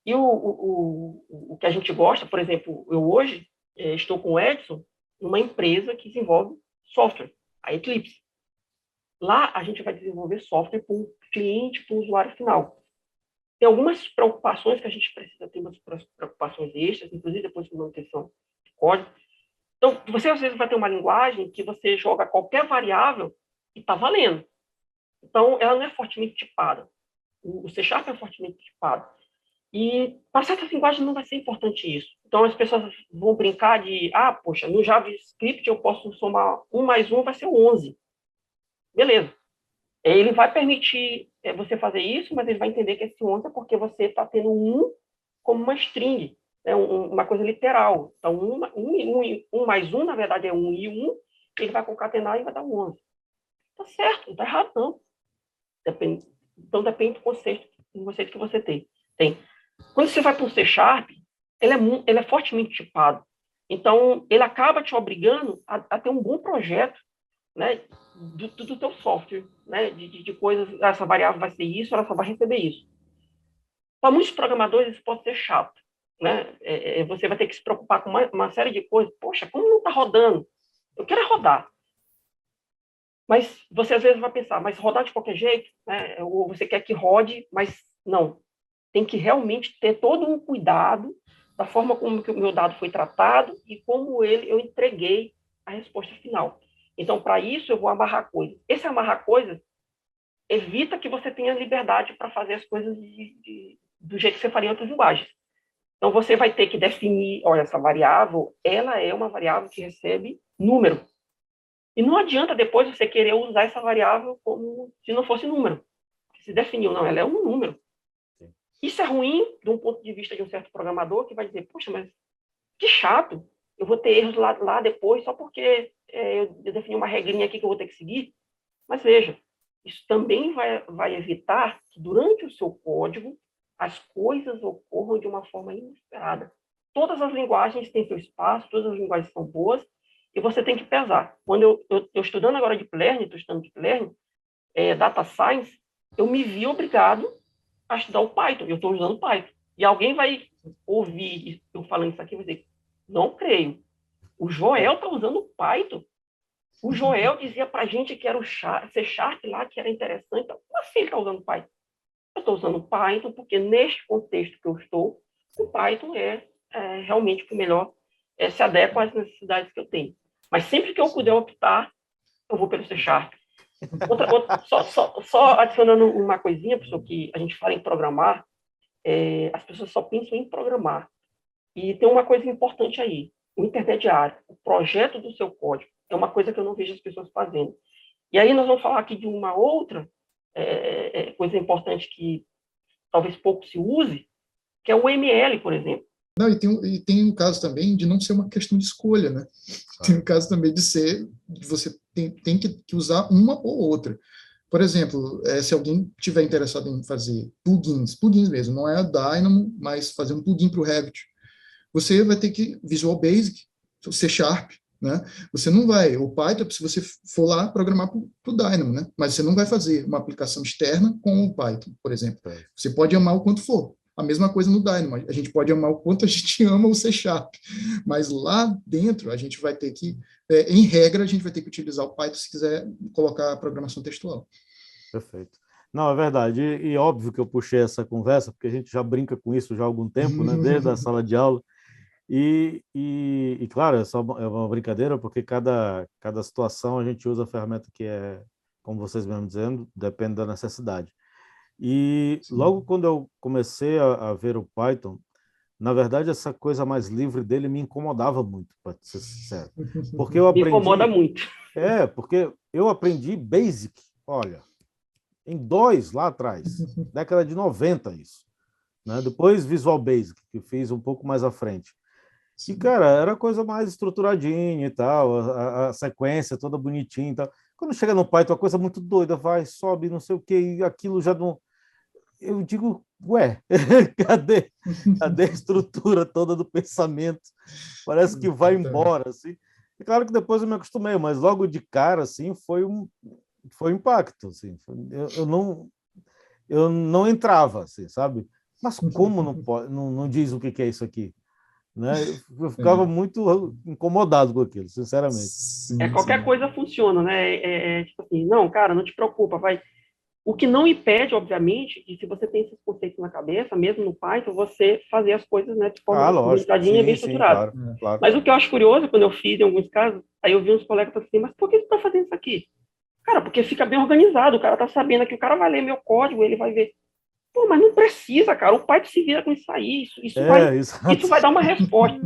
E o que a gente gosta, por exemplo, eu hoje estou com o Edson, numa empresa que desenvolve software, a Eclipse. Lá a gente vai desenvolver software para o cliente, para o usuário final. Tem algumas preocupações que a gente precisa ter, umas preocupações extras, inclusive depois de manutenção de código. Então, você às vezes vai ter uma linguagem que você joga qualquer variável e está valendo. Então, ela não é fortemente tipada. O C# é fortemente tipado. E para certas linguagens não vai ser importante isso. Então, as pessoas vão brincar de, poxa, no JavaScript eu posso somar 1 mais 1 vai ser 11. Beleza. Ele vai permitir você fazer isso, mas ele vai entender que esse 11 é porque você está tendo 1 como uma string, né, uma coisa literal. Então, 1 mais 1, na verdade, é 1 e 1, ele vai concatenar e vai dar 11. Tá certo, não está errado, não. Então, depende do conceito que você tem. Quando você vai para um C#, ele é fortemente tipado. Então, ele acaba te obrigando a ter um bom projeto, né, do teu software, né, de coisas, essa variável vai ser isso, ela só vai receber isso. Para muitos programadores, isso pode ser chato. Né? Você vai ter que se preocupar com uma série de coisas. Poxa, como não está rodando? Eu quero rodar. Mas você às vezes vai pensar, mas rodar de qualquer jeito? Né? Ou você quer que rode, mas não. Tem que realmente ter todo um cuidado da forma como que o meu dado foi tratado e como eu entreguei a resposta final. Então, para isso, eu vou amarrar coisas. Esse amarrar coisas evita que você tenha liberdade para fazer as coisas do jeito que você faria em outras linguagens. Então, você vai ter que definir, olha, essa variável, ela é uma variável que recebe número. E não adianta depois você querer usar essa variável como se não fosse número. Se definiu, não, ela é um número. Isso é ruim de um ponto de vista de um certo programador que vai dizer, poxa, mas que chato, eu vou ter erros lá depois só porque eu defini uma regrinha aqui que eu vou ter que seguir. Mas veja, isso também vai evitar que durante o seu código as coisas ocorram de uma forma inesperada. Todas as linguagens têm seu espaço, todas as linguagens são boas, e você tem que pesar. Quando eu estou estudando agora Deep Learning, Data Science, eu me vi obrigado a estudar o Python, eu estou usando Python. E alguém vai ouvir eu falando isso aqui e vai dizer, não creio, o Joel está usando Python. O Joel dizia para a gente que era o C# lá, que era interessante. Então, como assim ele está usando Python? Eu estou usando Python porque neste contexto que eu estou, o Python é realmente o que melhor se adequa às necessidades que eu tenho. Mas sempre que eu puder optar, eu vou pelo C#. Só adicionando uma coisinha, professor, que a gente fala em programar, as pessoas só pensam em programar. E tem uma coisa importante aí, o intermediário, o projeto do seu código, é uma coisa que eu não vejo as pessoas fazendo. E aí nós vamos falar aqui de uma outra coisa importante que talvez pouco se use, que é o ML, por exemplo.
Não, e tem um caso também de não ser uma questão de escolha, né? Tem um caso também de você tem que usar uma ou outra. Por exemplo, se alguém tiver interessado em fazer plugins mesmo, não é a Dynamo, mas fazer um plugin para o Revit, você vai ter que Visual Basic, C#, né? Você não vai, o Python, se você for lá programar para o Dynamo, né? Mas você não vai fazer uma aplicação externa com o Python, por exemplo. Você pode amar o quanto for. A mesma coisa no Dynamo, a gente pode amar o quanto a gente ama o C#, mas lá dentro a gente vai ter que, em regra, a gente vai ter que utilizar o Python se quiser colocar a programação textual.
Perfeito. Não, é verdade. E óbvio que eu puxei essa conversa, porque a gente já brinca com isso já há algum tempo, né? Desde a sala de aula. E claro, é uma brincadeira, porque cada situação a gente usa a ferramenta que é, como vocês mesmo dizendo, depende da necessidade. E logo quando eu comecei a ver o Python, na verdade, essa coisa mais livre dele me incomodava muito, para ser sincero. Porque eu aprendi...
Me incomoda muito.
Porque eu aprendi Basic, olha, em DOS lá atrás, década de 90 isso. Né? Depois Visual Basic, que eu fiz um pouco mais à frente. E, cara, era coisa mais estruturadinha e tal, a sequência toda bonitinha e tal. Quando chega no Python, a coisa muito doida, vai, sobe, não sei o quê, e aquilo já não... Eu digo, ué, cadê, cadê a estrutura toda do pensamento? Parece que vai embora, assim. É claro que depois eu me acostumei, mas logo de cara, assim, foi um impacto, assim. Eu não entrava, assim, sabe? Mas como não pode, não diz o que é isso aqui, né? Eu ficava muito incomodado com aquilo, sinceramente.
Sim,
Qualquer
sim.
coisa funciona, né? Tipo assim, não, cara, não te preocupa, vai. O que não impede, obviamente, de se você tem esses conceitos na cabeça, mesmo no Python, você fazer as coisas, né, de forma
Lógico,
organizadinha, bem
sim, sim,
estruturada.
claro, claro.
Mas o que eu acho curioso, quando eu fiz em alguns casos, aí eu vi uns colegas assim, mas por que você está fazendo isso aqui? Cara, porque fica bem organizado, o cara tá sabendo que o cara vai ler meu código, ele vai ver. Pô, mas não precisa, cara, o Python se vira com isso aí, isso
Exato.
vai dar uma resposta.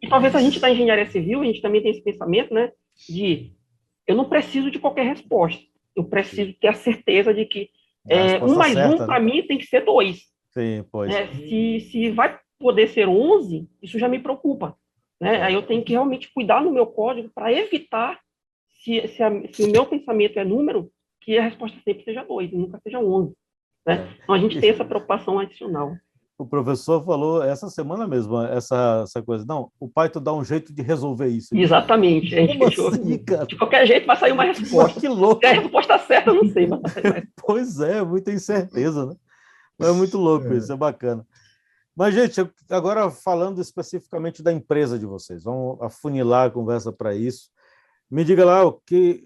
E talvez a gente da engenharia civil, a gente também tem esse pensamento, né, de eu não preciso de qualquer resposta, eu preciso ter a certeza de que
A
1
resposta
mais 1
certa, né?
para mim tem que ser 2.
Sim, pois.
Né? Se vai poder ser 11, isso já me preocupa. Né? Aí eu tenho que realmente cuidar no meu código para evitar, se o meu pensamento é número, que a resposta sempre seja 2 e nunca seja 11. Né? Então a gente tem essa preocupação adicional.
O professor falou essa semana mesmo, essa coisa. Não, o Python dá um jeito de resolver isso.
Exatamente. A gente
Como
fechou.
assim, cara?
De qualquer jeito vai sair uma
Mas
resposta.
que louco!
Se é a resposta certa, eu não sei, mas vai sair mais.
Pois é, muita incerteza, né? Mas é muito louco isso, é bacana. Mas, gente, agora falando especificamente da empresa de vocês, vamos afunilar a conversa para isso. Me diga lá o que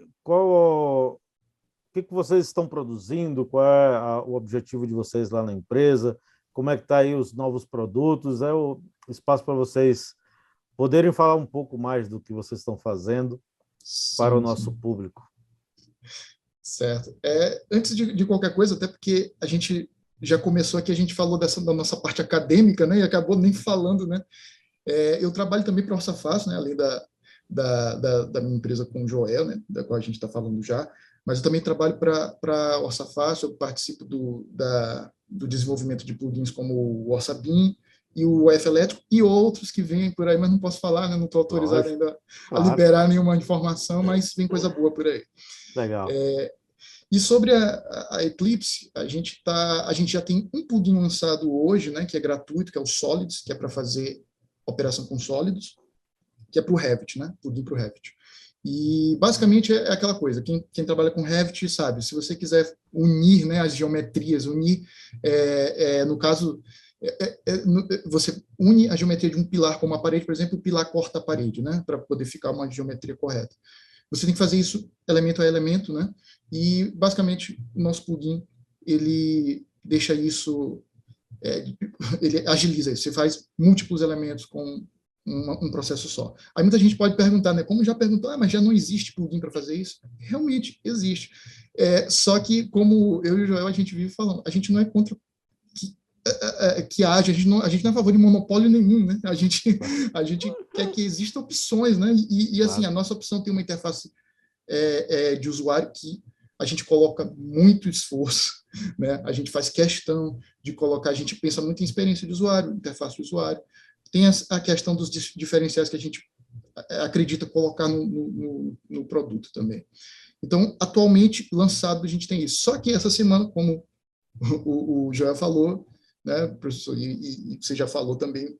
vocês estão produzindo, qual é o objetivo de vocês lá na empresa, como é que está aí os novos produtos, é o espaço para vocês poderem falar um pouco mais do que vocês estão fazendo para o nosso público.
Certo. Antes de qualquer coisa, até porque a gente já começou aqui, a gente falou da nossa parte acadêmica, né, e acabou nem falando, né? Eu trabalho também para a OrçaFácil, né, além da minha empresa com o Joel, né, da qual a gente está falando já, mas eu também trabalho para a OrçaFácil, eu participo do desenvolvimento de plugins como o OrçaBIM e o UF Elétrico e outros que vêm por aí, mas não posso falar, né, não estou autorizado ainda a liberar nenhuma informação, mas vem coisa boa por aí.
Legal.
E sobre a Eclipse, a gente já tem um plugin lançado hoje, né, que é gratuito, que é o Solids, que é para fazer operação com sólidos, que é para o Revit, né, plugin para o Revit. E basicamente é aquela coisa, quem trabalha com Revit sabe, se você quiser unir, né, as geometrias, no caso, você une a geometria de um pilar com uma parede, por exemplo, o pilar corta a parede, né, para poder ficar uma geometria correta. Você tem que fazer isso elemento a elemento, né? E, basicamente, o nosso plugin, ele deixa isso, ele agiliza isso. Você faz múltiplos elementos com um processo só. Aí muita gente pode perguntar, né? Como já perguntou, mas já não existe plugin para fazer isso? Realmente existe. Só que, como eu e o Joel, a gente vive falando, a gente não é contra que haja, a gente não é a favor de monopólio nenhum, né? A gente quer que existam opções, né? E assim, a nossa opção tem uma interface de usuário que a gente coloca muito esforço, né? A gente faz questão de colocar, a gente pensa muito em experiência de usuário, interface de usuário. Tem a questão dos diferenciais que a gente acredita colocar no produto também. Então, atualmente, lançado, a gente tem isso. Só que essa semana, como o Joel falou, né, professor, e você já falou também,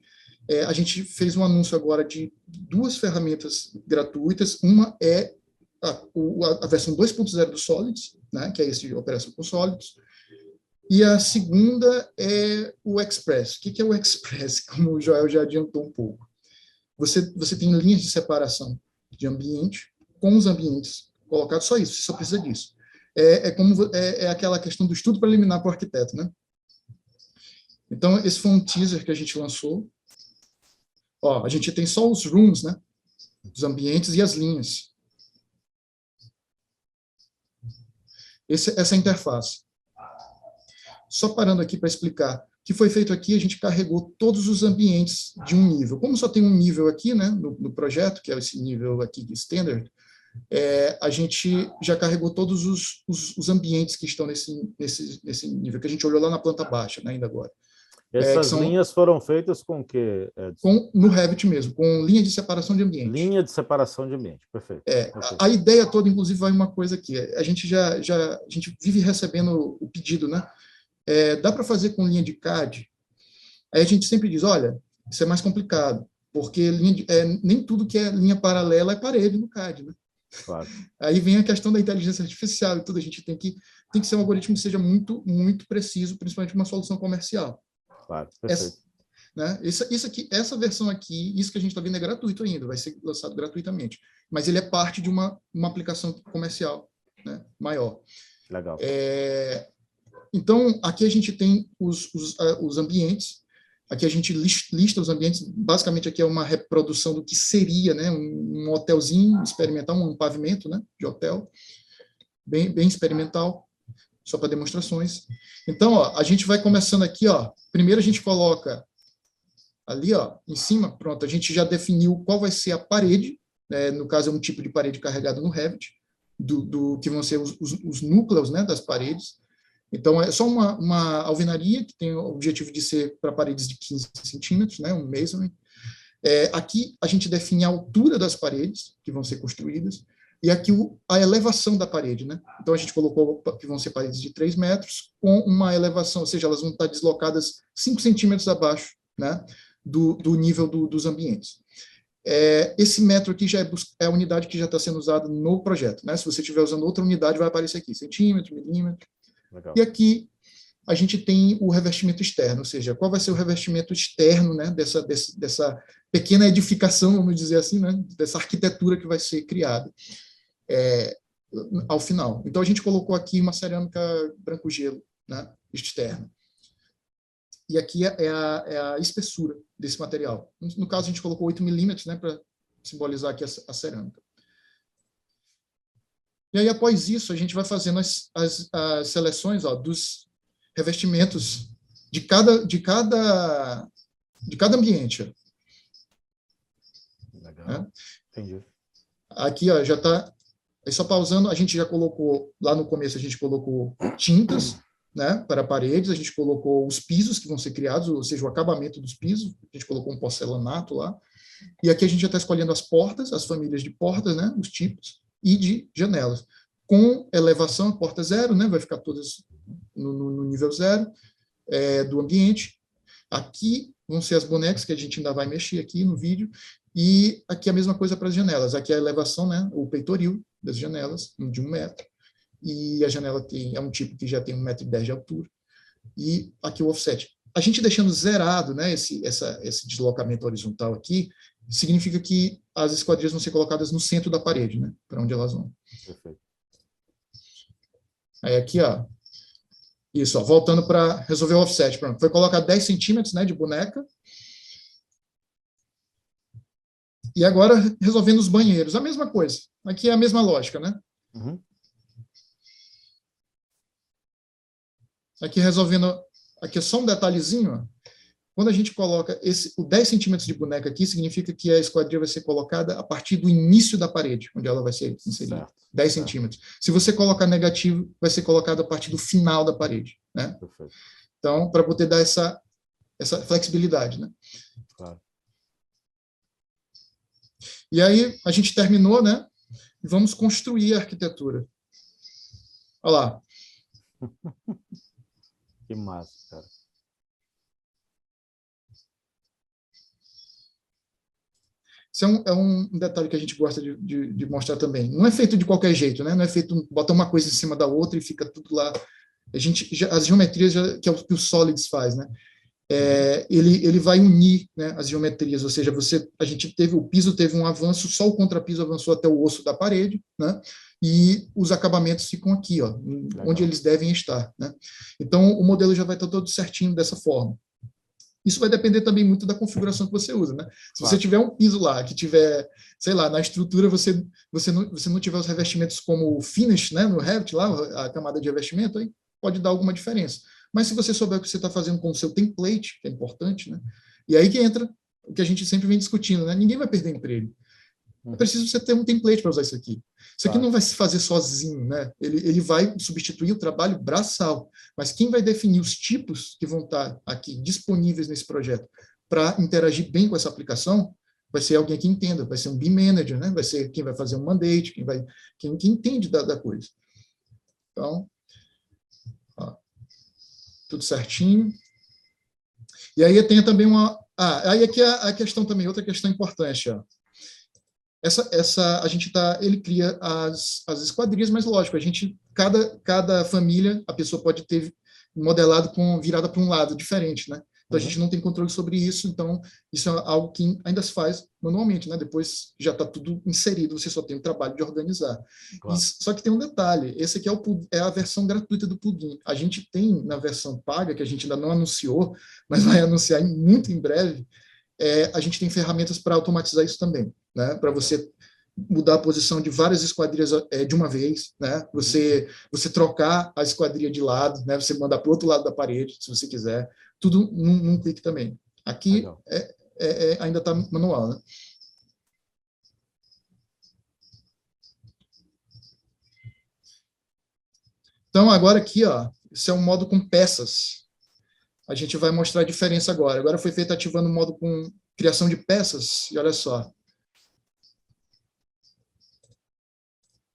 a gente fez um anúncio agora de 2 ferramentas gratuitas. Uma é a versão 2.0 do Solids, né, que é esse de operação com sólidos, e a segunda é o Express. O que é o Express? Como o Joel já adiantou um pouco. Você tem linhas de separação de ambiente com os ambientes colocados, só isso, você só precisa disso. É aquela questão do estudo preliminar para o arquiteto, né? Então, esse foi um teaser que a gente lançou. A gente tem só os rooms, né? Os ambientes e as linhas. Essa é a interface. Só parando aqui para explicar. O que foi feito aqui, a gente carregou todos os ambientes de um nível. Como só tem um nível aqui, né, no projeto, que é esse nível aqui de standard, a gente já carregou todos os ambientes que estão nesse nível, que a gente olhou lá na planta baixa, né, ainda agora.
Essas linhas foram feitas com o quê, Edson?
No Revit mesmo, com linha de separação de ambiente.
Linha de separação de ambiente, perfeito. Perfeito.
A ideia toda, inclusive, vai uma coisa aqui. A gente vive recebendo o pedido, né? Dá para fazer com linha de CAD? Aí a gente sempre diz, olha, isso é mais complicado, porque nem tudo que é linha paralela é parede no CAD, né?
Claro.
Aí vem a questão da inteligência artificial e tudo, a gente tem que ser um algoritmo que seja muito, muito preciso, principalmente uma solução comercial.
Claro, perfeito.
Né? Essa versão aqui, isso que a gente está vendo é gratuito ainda, vai ser lançado gratuitamente, mas ele é parte de uma aplicação comercial, né, maior.
Legal.
Então, aqui a gente tem os ambientes, aqui a gente lista os ambientes, basicamente aqui é uma reprodução do que seria, né, um hotelzinho experimental, um pavimento, né, de hotel, bem experimental, só para demonstrações. Então, ó, a gente vai começando aqui, ó, primeiro a gente coloca ali, ó, em cima, pronto, a gente já definiu qual vai ser a parede, né, no caso é um tipo de parede carregado no Revit, que vão ser os núcleos, né, das paredes. Então, é só uma alvenaria que tem o objetivo de ser para paredes de 15 centímetros, né, um masonry. Aqui a gente define a altura das paredes que vão ser construídas, e aqui a elevação da parede, né? Então, a gente colocou que vão ser paredes de 3 metros, com uma elevação, ou seja, elas vão estar deslocadas 5 centímetros abaixo, né, do nível dos ambientes. Esse metro aqui já é a unidade que já está sendo usada no projeto, né? Se você estiver usando outra unidade, vai aparecer aqui, centímetro, milímetro. Legal. E aqui a gente tem o revestimento externo, ou seja, qual vai ser o revestimento externo, né, dessa pequena edificação, vamos dizer assim, né, dessa arquitetura que vai ser criada ao final. Então, a gente colocou aqui uma cerâmica branco-gelo, né, externa. E aqui é a espessura desse material. No caso, a gente colocou 8 milímetros, né, para simbolizar aqui a cerâmica. E aí, após isso, a gente vai fazendo as seleções, ó, dos revestimentos de cada ambiente.
Legal. Né? Entendi.
Aqui, ó, já está... Só pausando, a gente já colocou, lá no começo, a gente colocou tintas, né, para paredes, a gente colocou os pisos que vão ser criados, ou seja, o acabamento dos pisos, a gente colocou um porcelanato lá, e aqui a gente já está escolhendo as portas, as famílias de portas, né, os tipos, e de janelas. Com elevação a porta zero, né, vai ficar todas no nível zero do ambiente. Aqui vão ser as bonecas, que a gente ainda vai mexer aqui no vídeo, e aqui a mesma coisa para as janelas. Aqui a elevação, né, o peitoril das janelas, de 1 metro, e a janela é um tipo que já tem 1,10 m de altura, e aqui o offset. A gente deixando zerado, né, esse deslocamento horizontal aqui, significa que as esquadrias vão ser colocadas no centro da parede, né, para onde elas vão. Perfeito. Aí aqui, ó, isso, ó, voltando para resolver o offset, pronto, foi colocar 10 centímetros, né, de boneca. E agora, resolvendo os banheiros, a mesma coisa. Aqui é a mesma lógica, né? Uhum. Aqui resolvendo, aqui é só um detalhezinho, ó. Quando a gente coloca o 10 centímetros de boneca aqui, significa que a esquadria vai ser colocada a partir do início da parede, onde ela vai ser inserida. Certo. 10 centímetros. Se você colocar negativo, vai ser colocado a partir do final da parede, né? Perfeito. Então, para poder dar essa flexibilidade, né? Claro. E aí, a gente terminou, né? E vamos construir a arquitetura. Olha lá.
Que massa, cara.
Isso é um detalhe que a gente gosta de mostrar também. Não é feito de qualquer jeito, né? Não é feito, bota uma coisa em cima da outra e fica tudo lá. As geometrias que é o que o Solids faz, né? Ele vai unir, né, as geometrias, ou seja, o piso teve um avanço, só o contrapiso avançou até o osso da parede, né? E os acabamentos ficam aqui, ó, onde eles devem estar, né? Então, o modelo já vai estar todo certinho dessa forma. Isso vai depender também muito da configuração que você usa, né? Se você tiver um piso lá, que tiver, sei lá, na estrutura você não tiver os revestimentos como o finish, né, no Revit, lá, a camada de revestimento, aí pode dar alguma diferença. Mas se você souber o que você está fazendo com o seu template, que é importante, né? E aí que entra o que a gente sempre vem discutindo, né? Ninguém vai perder emprego. É preciso você ter um template para usar isso aqui. Isso aqui não vai se fazer sozinho, né? Ele vai substituir o trabalho braçal, mas quem vai definir os tipos que vão estar aqui disponíveis nesse projeto para interagir bem com essa aplicação vai ser alguém que entenda, vai ser um BIM manager, né? Vai ser quem vai fazer um mandate, quem entende da coisa. Então, ó. tudo certinho. E aí tem também uma... aí aqui a questão também, outra questão importante, ó. A gente ele cria as esquadrias, mas lógico, cada família, a pessoa pode ter modelado virada para um lado diferente, né? Então a gente não tem controle sobre isso, então isso é algo que ainda se faz manualmente, né? Depois já está tudo inserido, você só tem o trabalho de organizar.
Claro.
Só que tem um detalhe, esse aqui é a versão gratuita do plugin. A gente tem na versão paga, que a gente ainda não anunciou, mas vai anunciar muito em breve, a gente tem ferramentas para automatizar isso também, né? Para você mudar a posição de várias esquadrias de uma vez, né? Você trocar a esquadria de lado, né? Você mandar para o outro lado da parede, se você quiser, tudo num clique também. Aqui ainda está manual, né? Então agora aqui, ó, esse é um modo com peças. A gente vai mostrar a diferença agora. Agora foi feito ativando o modo com criação de peças, e olha só.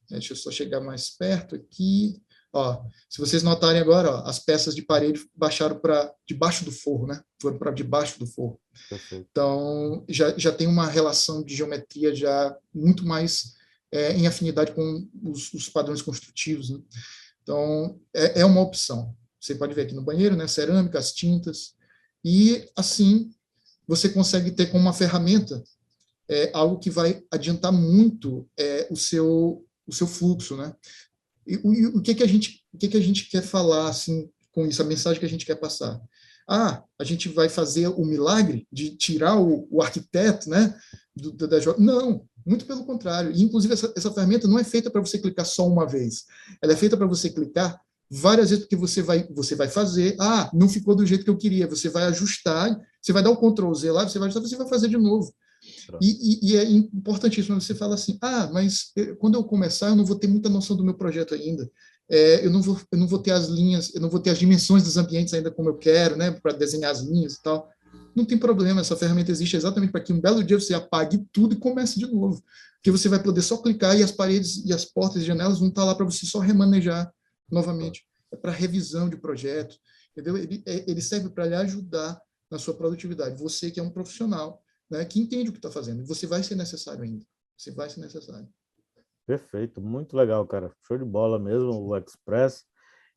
Deixa eu só chegar mais perto aqui. Ó, se vocês notarem agora, ó, as peças de parede baixaram para debaixo do forro, né? Foram para debaixo do forro.
Perfeito.
Então, já tem uma relação de geometria já muito mais em afinidade com os padrões construtivos, né? Então, é uma opção. Você pode ver aqui no banheiro, né? Cerâmica, as tintas. E, assim, você consegue ter como uma ferramenta algo que vai adiantar muito o seu fluxo, né? E o que a gente quer falar assim com isso, a mensagem que a gente quer passar? A gente vai fazer o milagre de tirar o arquiteto, né, Não, muito pelo contrário. E, inclusive, essa ferramenta não é feita para você clicar só uma vez. Ela é feita para você clicar várias vezes, porque você vai fazer, não ficou do jeito que eu queria, você vai ajustar, você vai dar o Ctrl Z lá, você vai ajustar, você vai fazer de novo. E é importantíssimo, você fala assim, mas quando eu começar, eu não vou ter muita noção do meu projeto ainda, eu não vou ter as linhas, eu não vou ter as dimensões dos ambientes ainda como eu quero, né, para desenhar as linhas e tal. Não tem problema, essa ferramenta existe exatamente para que um belo dia você apague tudo e comece de novo, porque você vai poder só clicar e as paredes e as portas e janelas vão estar lá para você só remanejar novamente. É para revisão de projeto, entendeu? Ele serve para lhe ajudar na sua produtividade. Você que é um profissional, né, que entende o que está fazendo. Você vai ser necessário ainda. Você vai ser necessário.
Perfeito, muito legal, cara. Show de bola mesmo, o Express.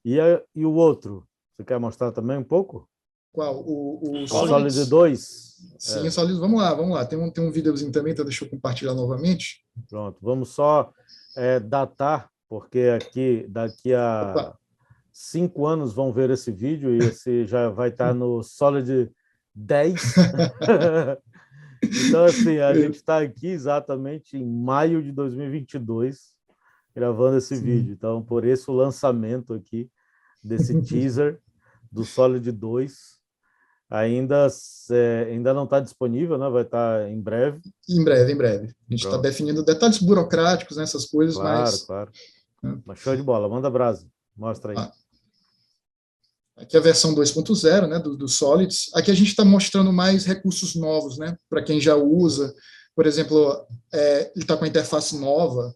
E o outro? Você quer mostrar também um pouco?
Qual? O
Solid 2?
Sim, o Solid. Vamos lá. Tem um videozinho também, então deixa eu compartilhar novamente.
Pronto, vamos só datar, porque daqui a 5 anos vão ver esse vídeo e esse já vai estar no Solid 10. Então, assim, a gente está aqui exatamente em maio de 2022, gravando esse vídeo. Então, por isso o lançamento aqui desse teaser do Solid 2. Ainda não está disponível, né? Vai estar em breve.
Em breve, em breve. A gente está
Pronto.
definindo detalhes burocráticos, né, essas coisas,
Claro, claro. Mas show de bola. Manda brasa. Mostra aí.
Aqui é a versão 2.0, né, do Solids. Aqui a gente está mostrando mais recursos novos, né, para quem já usa. Por exemplo, ele está com a interface nova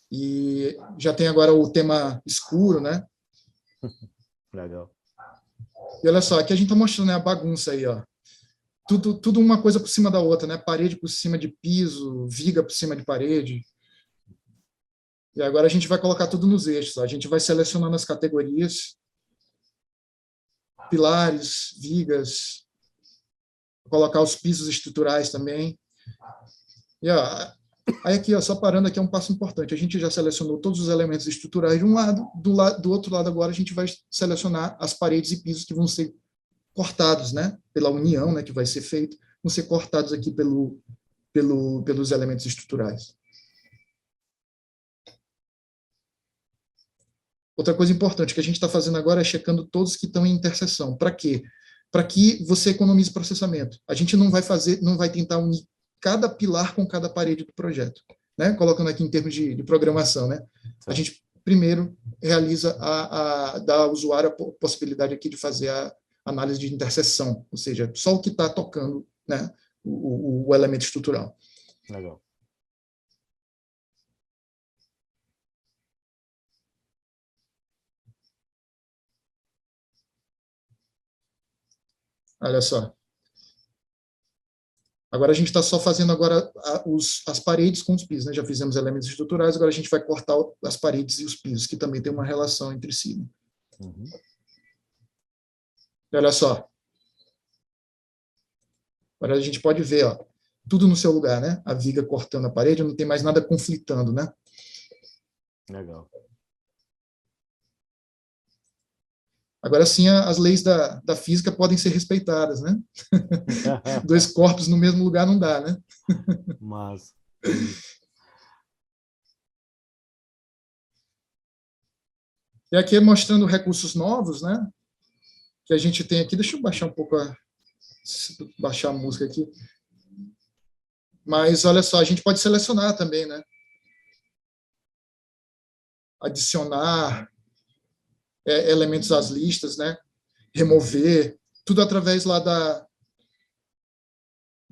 e já tem agora o tema escuro, né?
Legal.
E olha só, aqui a gente está mostrando, né, a bagunça aí, ó. Tudo uma coisa por cima da outra, né? Parede por cima de piso, viga por cima de parede. E agora a gente vai colocar tudo nos eixos. Ó. A gente vai selecionando as categorias, pilares, vigas, colocar os pisos estruturais também. E ó, aí aqui, ó, só parando aqui é um passo importante. A gente já selecionou todos os elementos estruturais de um lado, do outro lado agora a gente vai selecionar as paredes e pisos que vão ser cortados, né, pela união, né, que vai ser feito, vão ser cortados aqui pelos elementos estruturais. Outra coisa importante que a gente está fazendo agora é checando todos que estão em interseção. Para quê? Para que você economize processamento. A gente não vai tentar unir cada pilar com cada parede do projeto, né? Colocando aqui em termos de programação, né? A gente primeiro realiza dá ao usuário a possibilidade aqui de fazer a análise de interseção, ou seja, só o que está tocando, né, o elemento estrutural.
Legal.
Olha só. Agora a gente está só fazendo agora as paredes com os pisos, né? Já fizemos elementos estruturais, agora a gente vai cortar as paredes e os pisos, que também tem uma relação entre si. Né?
Uhum.
E olha só. Agora a gente pode ver, ó, tudo no seu lugar, né? A viga cortando a parede, não tem mais nada conflitando, né?
Legal.
Agora sim, as leis da física podem ser respeitadas, né? Dois corpos no mesmo lugar não dá, né?
Mas
E aqui mostrando recursos novos, né? Que a gente tem aqui. Deixa eu baixar um pouco baixar a música aqui. Mas olha só, a gente pode selecionar também, né? Adicionar elementos às listas, né? Remover, tudo através lá da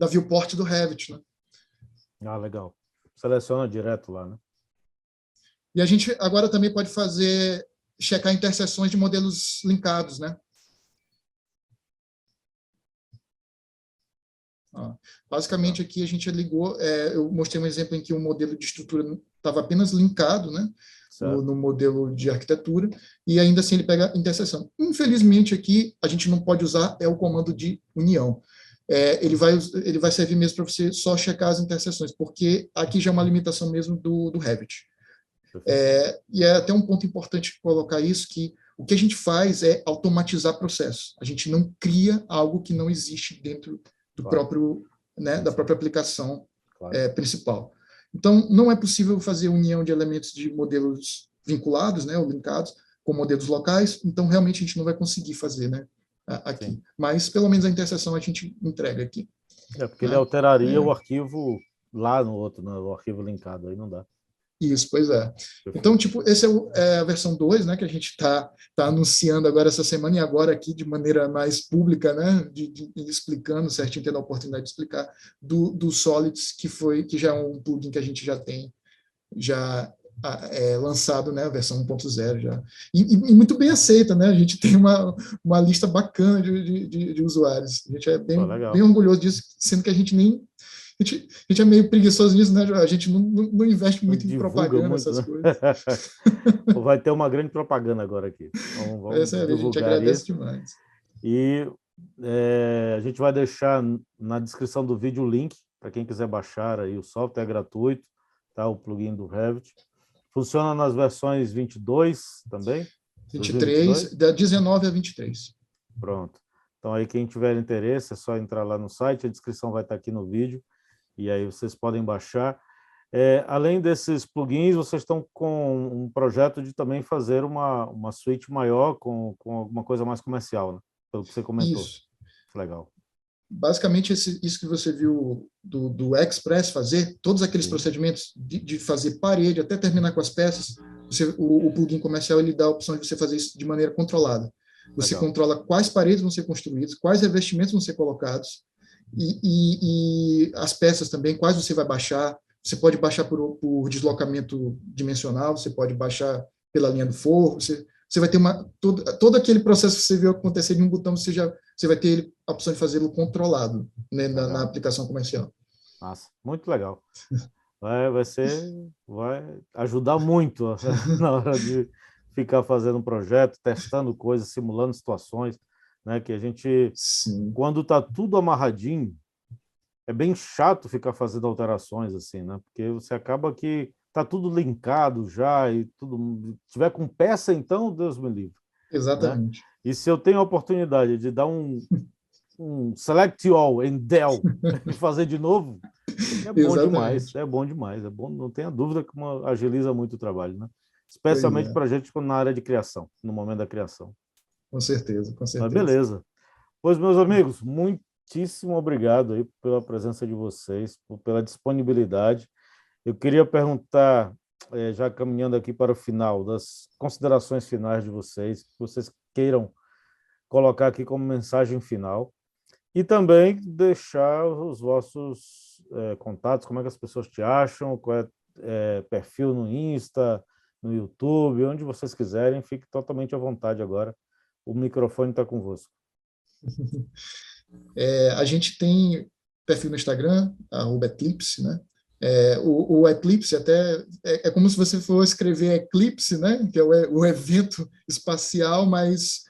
viewport do Revit, né?
Ah, legal. Seleciona direto lá, né?
E a gente agora também pode checar interseções de modelos linkados, né? Basicamente, aqui a gente ligou, eu mostrei um exemplo em que o modelo de estrutura estava apenas linkado, né, no modelo de arquitetura, e ainda assim ele pega a interseção. Infelizmente, aqui a gente não pode usar o comando de união. Ele vai servir mesmo para você só checar as interseções, porque aqui já é uma limitação mesmo do Revit. E é até um ponto importante colocar isso, que o que a gente faz é automatizar processos. A gente não cria algo que não existe dentro do próprio, né, da própria aplicação principal. Então, não é possível fazer união de elementos de modelos vinculados, né, ou linkados, com modelos locais, então realmente a gente não vai conseguir fazer, né, aqui. Sim. Mas, pelo menos, a interseção a gente entrega aqui.
Porque ele alteraria o arquivo lá no outro, né, o arquivo linkado, aí não dá.
Isso, pois é. Então, tipo, essa é a versão 2, né, que a gente está anunciando agora essa semana e agora aqui de maneira mais pública, né, explicando certinho, tendo a oportunidade de explicar do Solids, que já é um plugin que a gente já tem lançado, né, a versão 1.0 já. E muito bem aceita, né, a gente tem uma lista bacana de usuários. A gente é bem orgulhoso disso, sendo que a gente nem... A gente é meio preguiçoso nisso, né? A gente não investe muito em propaganda, muito, essas coisas.
Vai ter uma grande propaganda agora aqui. Vamos divulgar, a gente agradece
demais.
E a gente vai deixar na descrição do vídeo o link para quem quiser baixar aí o software, é gratuito, tá? O plugin do Revit. Funciona nas versões 22 também?
23, da 19 a 23.
Pronto. Então aí quem tiver interesse é só entrar lá no site, a descrição vai estar aqui no vídeo. E aí vocês podem baixar. Além desses plugins, vocês estão com um projeto de também fazer uma suíte maior com alguma coisa mais comercial, né? Pelo que você comentou.
Isso.
Legal.
Basicamente, isso que você viu do Express fazer, todos aqueles procedimentos de fazer parede até terminar com as peças, o plugin comercial ele dá a opção de você fazer isso de maneira controlada. Você controla quais paredes vão ser construídas, quais revestimentos vão ser colocados, e as peças também, quais você vai baixar. Você pode baixar por deslocamento dimensional, você pode baixar pela linha do forro, você vai ter todo aquele processo que você viu acontecer de um botão, você vai ter a opção de fazê-lo controlado, né, na aplicação comercial.
Nossa, muito legal. Vai ajudar muito na hora de ficar fazendo um projeto, testando coisas, simulando situações, né? Que a gente,
Sim.
Quando está tudo amarradinho, é bem chato ficar fazendo alterações assim, né? Porque você acaba que tá tudo linkado já e tudo. Se tiver com peça, então, Deus me livre.
Exatamente.
Né? E se eu tenho a oportunidade de dar um select all em Dell e fazer de novo, é bom demais, é bom demais, é bom, não tenha dúvida que agiliza muito o trabalho, né? Especialmente para a gente na área de criação, no momento da criação.
Com certeza, com certeza.
Mas beleza. Pois, meus amigos, muitíssimo obrigado aí pela presença de vocês, pela disponibilidade. Eu queria perguntar, já caminhando aqui para o final, das considerações finais de vocês, que vocês queiram colocar aqui como mensagem final, e também deixar os vossos contatos, como é que as pessoas te acham, qual é perfil no Insta, no YouTube, onde vocês quiserem, fique totalmente à vontade agora. O microfone está convosco.
A gente tem perfil no Instagram, @Eclipse, né? O Eclipse até é como se você for escrever Eclipse, né? Que é o evento espacial, mas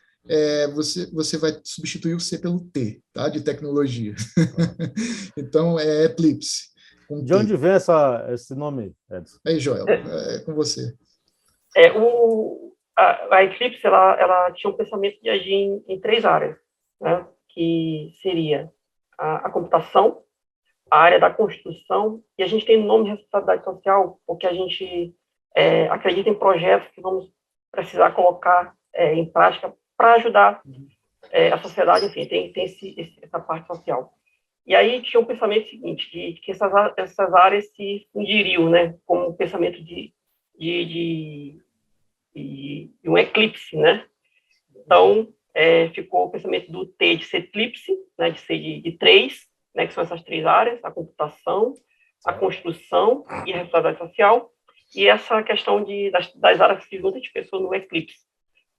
você vai substituir o C pelo T, tá? De tecnologia. Então, é Eclipse, com
De onde
T.
vem esse nome, Edson?
Aí, Joel, é com você.
A Eclipse, ela tinha um pensamento de agir em 3 áreas, né? Que seria a computação, a área da construção, e a gente tem o nome de responsabilidade social, porque a gente acredita em projetos que vamos precisar colocar em prática para ajudar a sociedade, enfim, tem essa parte social. E aí tinha um pensamento seguinte, de que essas áreas se fundiriam, né, como um pensamento de um eclipse, né? Então, ficou o pensamento do T de ser eclipse, né, de ser de 3, né, que são essas 3 áreas, a computação, a construção e a responsabilidade social, e essa questão das áreas que se juntam de pessoas no eclipse.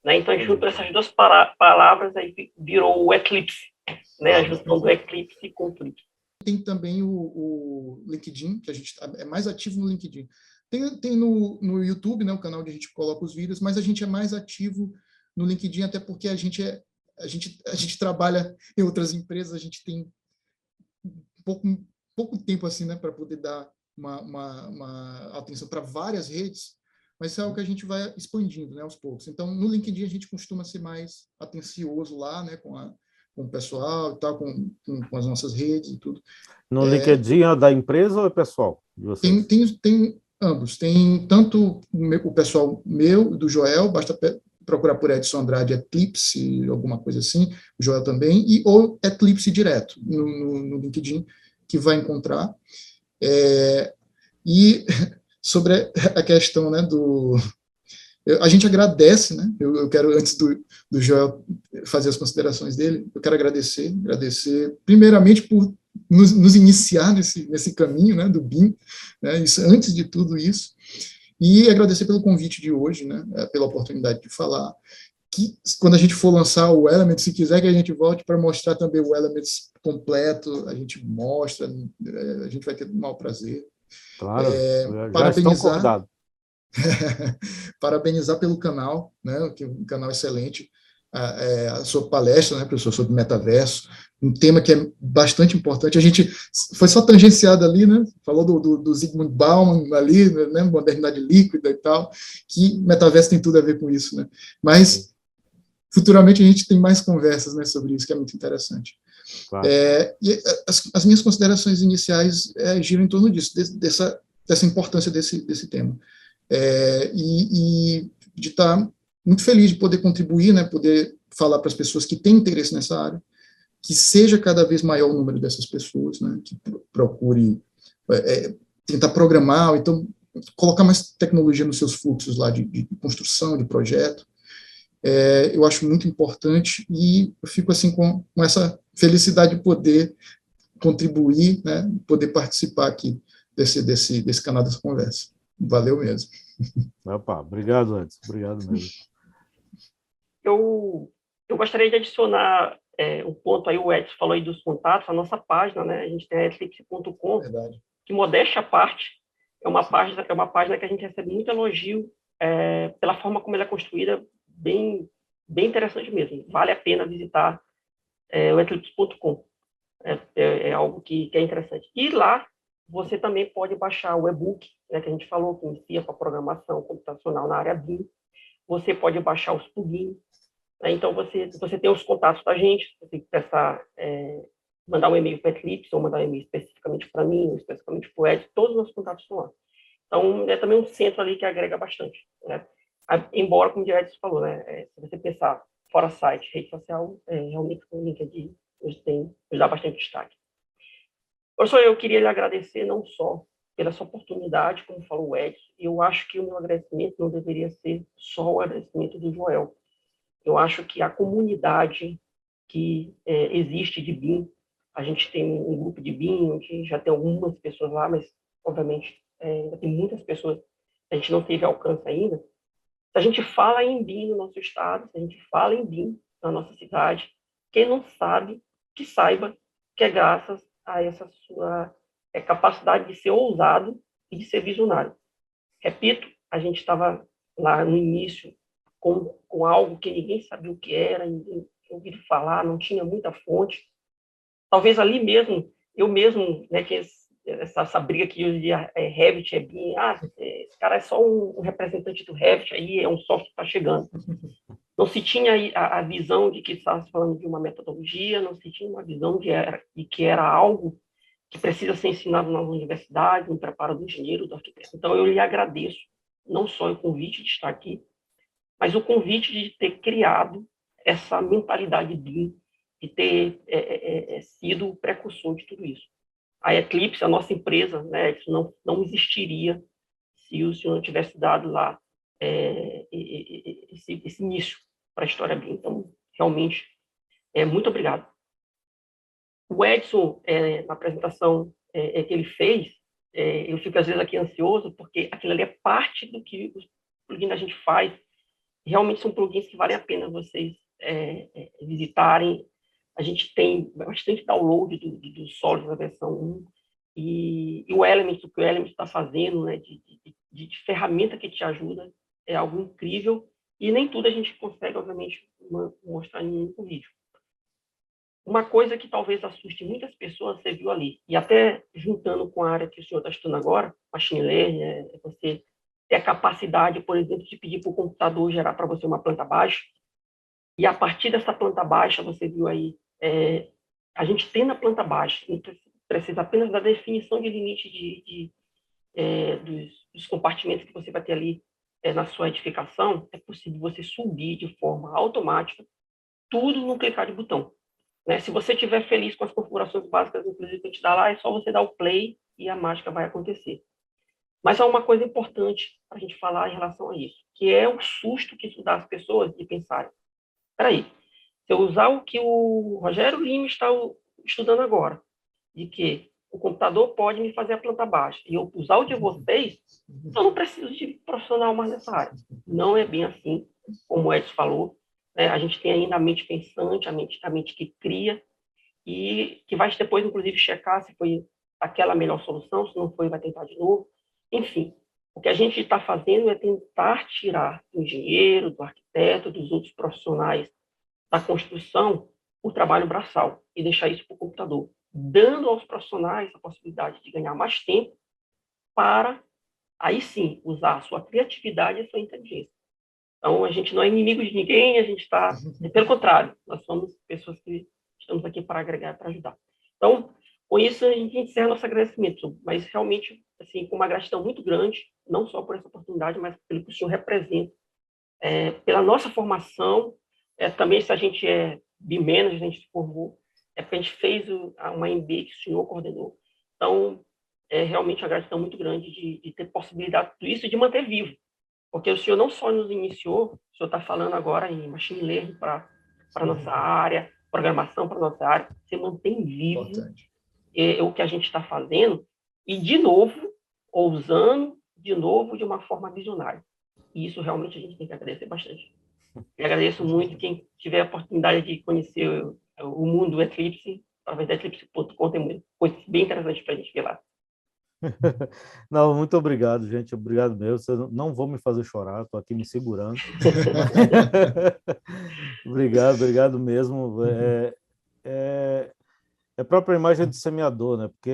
Né? Então, junto essas 2 palavras, aí virou o eclipse, né, a junção do eclipse com o eclipse.
Tem também o LinkedIn, que a gente é mais ativo no LinkedIn. Tem no YouTube, né, o canal onde a gente coloca os vídeos, mas a gente é mais ativo no LinkedIn, até porque a gente trabalha em outras empresas, a gente tem pouco tempo assim, né, para poder dar uma atenção para várias redes, mas é algo que a gente vai expandindo, né, aos poucos. Então, no LinkedIn a gente costuma ser mais atencioso lá, né, com o pessoal e tal, com as nossas redes e tudo.
No LinkedIn é da empresa ou é pessoal de vocês?
Tem ambos. Tem tanto o pessoal meu, do Joel, basta procurar por Edson Andrade Eclipse, alguma coisa assim, o Joel também, ou Eclipse direto no LinkedIn, que vai encontrar. E sobre a questão, né, a gente agradece, né? Eu quero, antes do Joel fazer as considerações dele, eu quero agradecer primeiramente por nos iniciar nesse caminho, né, do BIM, né, isso, antes de tudo isso, e agradecer pelo convite de hoje, né, pela oportunidade de falar, que quando a gente for lançar o Elements, se quiser que a gente volte para mostrar também o Elements completo, a gente mostra, a gente vai ter o maior prazer.
Claro, já estão
Parabenizar
convidados.
parabenizar pelo canal, né, que é um canal excelente, a sua palestra, né, professor, sobre metaverso, um tema que é bastante importante. A gente foi só tangenciado ali, né, falou do Zygmunt Bauman ali, né, modernidade líquida e tal, que metaverso tem tudo a ver com isso, né, mas futuramente a gente tem mais conversas, né, sobre isso, que é muito interessante.
Claro.
E as minhas considerações iniciais giram em torno disso, dessa importância desse tema. E de estar muito feliz de poder contribuir, né, poder falar para as pessoas que têm interesse nessa área, que seja cada vez maior o número dessas pessoas, né, que procure tentar programar, ou então colocar mais tecnologia nos seus fluxos lá de construção, de projeto. Eu acho muito importante e eu fico assim com essa felicidade de poder contribuir, né, poder participar aqui desse canal, dessa conversa. Valeu mesmo.
Opa, obrigado, Edson. Obrigado mesmo.
Eu gostaria de adicionar um ponto aí, o Edson falou aí dos contatos, a nossa página, né? A gente tem a eclipse.com, que, modéstia à parte, é uma página que a gente recebe muito elogio pela forma como ela é construída, bem interessante mesmo. Vale a pena visitar o eclipse.com. É algo que é interessante. E lá você também pode baixar o e-book, né, que a gente falou, que inicia com a programação computacional na área BIM. Você pode baixar os plugins. Né? Então, você tem os contatos da gente, você pensar, mandar um e-mail para a Eclipse, ou mandar um e-mail especificamente para mim, ou especificamente para o Ed, todos os meus contatos estão lá. Então, é também um centro ali que agrega bastante. Né? Embora, como o Edson falou, né, se você pensar fora site, rede social, realmente o LinkedIn nos dá bastante destaque. Professor, eu queria lhe agradecer não só pela sua oportunidade, como falou o Edson, eu acho que o meu agradecimento não deveria ser só o agradecimento do Joel. Eu acho que a comunidade que existe de BIM, a gente tem um grupo de BIM, onde já tem algumas pessoas lá, mas, obviamente, ainda tem muitas pessoas que a gente não teve alcance ainda. Se a gente fala em BIM no nosso estado, se a gente fala em BIM na nossa cidade, quem não sabe que saiba que é graças a essa sua capacidade de ser ousado e de ser visionário. Repito, a gente estava lá no início com algo que ninguém sabia o que era, ninguém tinha ouvido falar, não tinha muita fonte. Talvez ali mesmo, eu mesmo, né, que essa briga que hoje em dia Revit é bem, esse cara é só um representante do Revit, aí é um software que está chegando. Não se tinha a visão de que estava falando de uma metodologia, não se tinha uma visão de que era algo que precisa ser ensinado nas universidades, no preparo do engenheiro, do arquiteto. Então, eu lhe agradeço, não só o convite de estar aqui, mas o convite de ter criado essa mentalidade BIM, de ter sido o precursor de tudo isso. A Eclipse, a nossa empresa, né, isso não existiria se o senhor não tivesse dado lá esse início para a história BIM. Então, realmente, muito obrigado. O Edson, na apresentação que ele fez, eu fico às vezes aqui ansioso, porque aquilo ali é parte do que os plugins a gente faz. Realmente são plugins que valem a pena vocês visitarem. A gente tem bastante download do Solid da versão 1, e o Element, o que o Element está fazendo, né, de ferramenta que te ajuda, é algo incrível, e nem tudo a gente consegue, obviamente, mostrar em um vídeo. Uma coisa que talvez assuste muitas pessoas, você viu ali, e até juntando com a área que o senhor está estudando agora, machine learning, você ter a capacidade, por exemplo, de pedir para o computador gerar para você uma planta baixa, e a partir dessa planta baixa, você viu aí, a gente tem na planta baixa, precisa apenas da definição de limite dos compartimentos que você vai ter ali na sua edificação, é possível você subir de forma automática, tudo no clicar de botão. Né? Se você estiver feliz com as configurações básicas, inclusive, que a gente dá lá, é só você dar o play e a mágica vai acontecer. Mas há uma coisa importante para a gente falar em relação a isso, que é o susto que isso dá às pessoas de pensarem, espera aí, se eu usar o que o Rogério Lima está estudando agora, de que o computador pode me fazer a planta baixa, e eu usar o de vocês, eu não preciso de profissional mais nessa área. Não é bem assim, como o Edson falou. A gente tem ainda a mente pensante, a mente que cria, e que vai depois, inclusive, checar se foi aquela a melhor solução, se não foi, vai tentar de novo. Enfim, o que a gente está fazendo é tentar tirar do engenheiro, do arquiteto, dos outros profissionais da construção o trabalho braçal e deixar isso para o computador, dando aos profissionais a possibilidade de ganhar mais tempo para, aí sim, usar a sua criatividade e a sua inteligência. Então, a gente não é inimigo de ninguém, a gente está... Pelo contrário, nós somos pessoas que estamos aqui para agregar, para ajudar. Então, com isso, a gente encerra nosso agradecimento, mas realmente, assim, com uma gratidão muito grande, não só por essa oportunidade, mas pelo que o senhor representa, pela nossa formação, também se a gente é BIM-Manager, a gente se formou, porque a gente fez uma MBA que o senhor coordenou. Então, realmente uma gratidão muito grande de ter possibilidade de tudo isso e de manter vivo. Porque o senhor não só nos iniciou, o senhor está falando agora em machine learning para a nossa área, programação para a nossa área, você mantém vivo o que a gente está fazendo e, de novo, ousando, de novo, de uma forma visionária. E isso realmente a gente tem que agradecer bastante. Eu agradeço muito quem tiver a oportunidade de conhecer o mundo do Eclipse, através da Eclipse.com, tem coisas bem interessantes para a gente ver lá.
Não, muito obrigado, gente. Obrigado mesmo. Vocês não vão me fazer chorar, estou aqui me segurando. Obrigado mesmo. É a própria imagem de semeador, né? Porque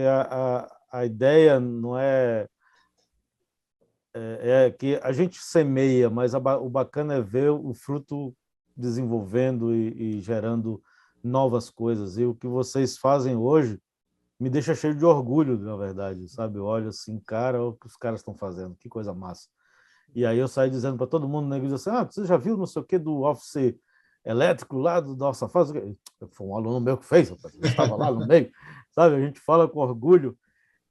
a ideia não é que a gente semeia, mas o bacana é ver o fruto desenvolvendo e gerando novas coisas. E o que vocês fazem hoje me deixa cheio de orgulho, na verdade, sabe? Eu olho assim, cara, olha o que os caras estão fazendo, que coisa massa. E aí eu saio dizendo para todo mundo, né, diz assim, você já viu não sei o que do office elétrico lá da nossa fase? Foi um aluno meu que fez, eu estava lá no meio, sabe? A gente fala com orgulho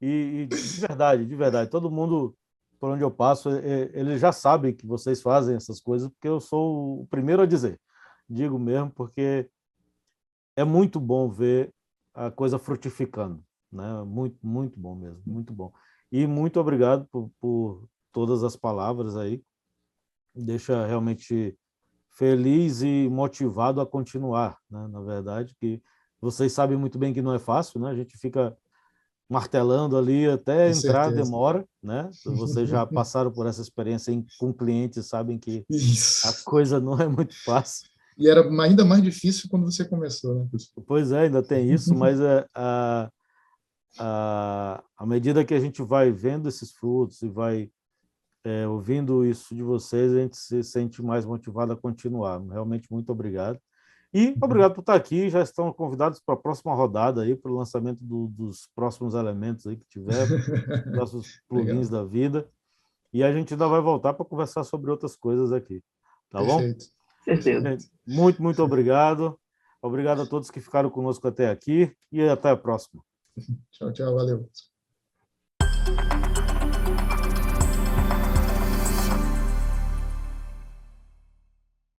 e de verdade, todo mundo por onde eu passo, ele já sabe que vocês fazem essas coisas, porque eu sou o primeiro a dizer. Digo mesmo, porque é muito bom ver a coisa frutificando, né? Muito, muito bom mesmo, muito bom. E muito obrigado por todas as palavras aí. Deixa realmente feliz e motivado a continuar, né? Na verdade, que Vocês sabem muito bem que não é fácil, né? A gente fica martelando ali até
Com
entrar,
certeza.
demora, né? Vocês já passaram por essa experiência com clientes, sabem que a
Isso.
coisa não é muito fácil.
E era ainda mais difícil quando você começou, né, pessoal?
Pois é, ainda tem isso, mas à medida que a gente vai vendo esses frutos e vai ouvindo isso de vocês, a gente se sente mais motivado a continuar. Realmente, muito obrigado. E obrigado por estar aqui. Já estão convidados para a próxima rodada aí, para o lançamento dos próximos elementos aí que tiver, próximos plugins
Legal.
da vida. E a gente ainda vai voltar para conversar sobre outras coisas aqui. Tá bom?
Perfeito.
Certeza.
Gente, muito obrigado. Obrigado a todos que ficaram conosco até aqui e até a próxima.
Tchau, tchau. Valeu.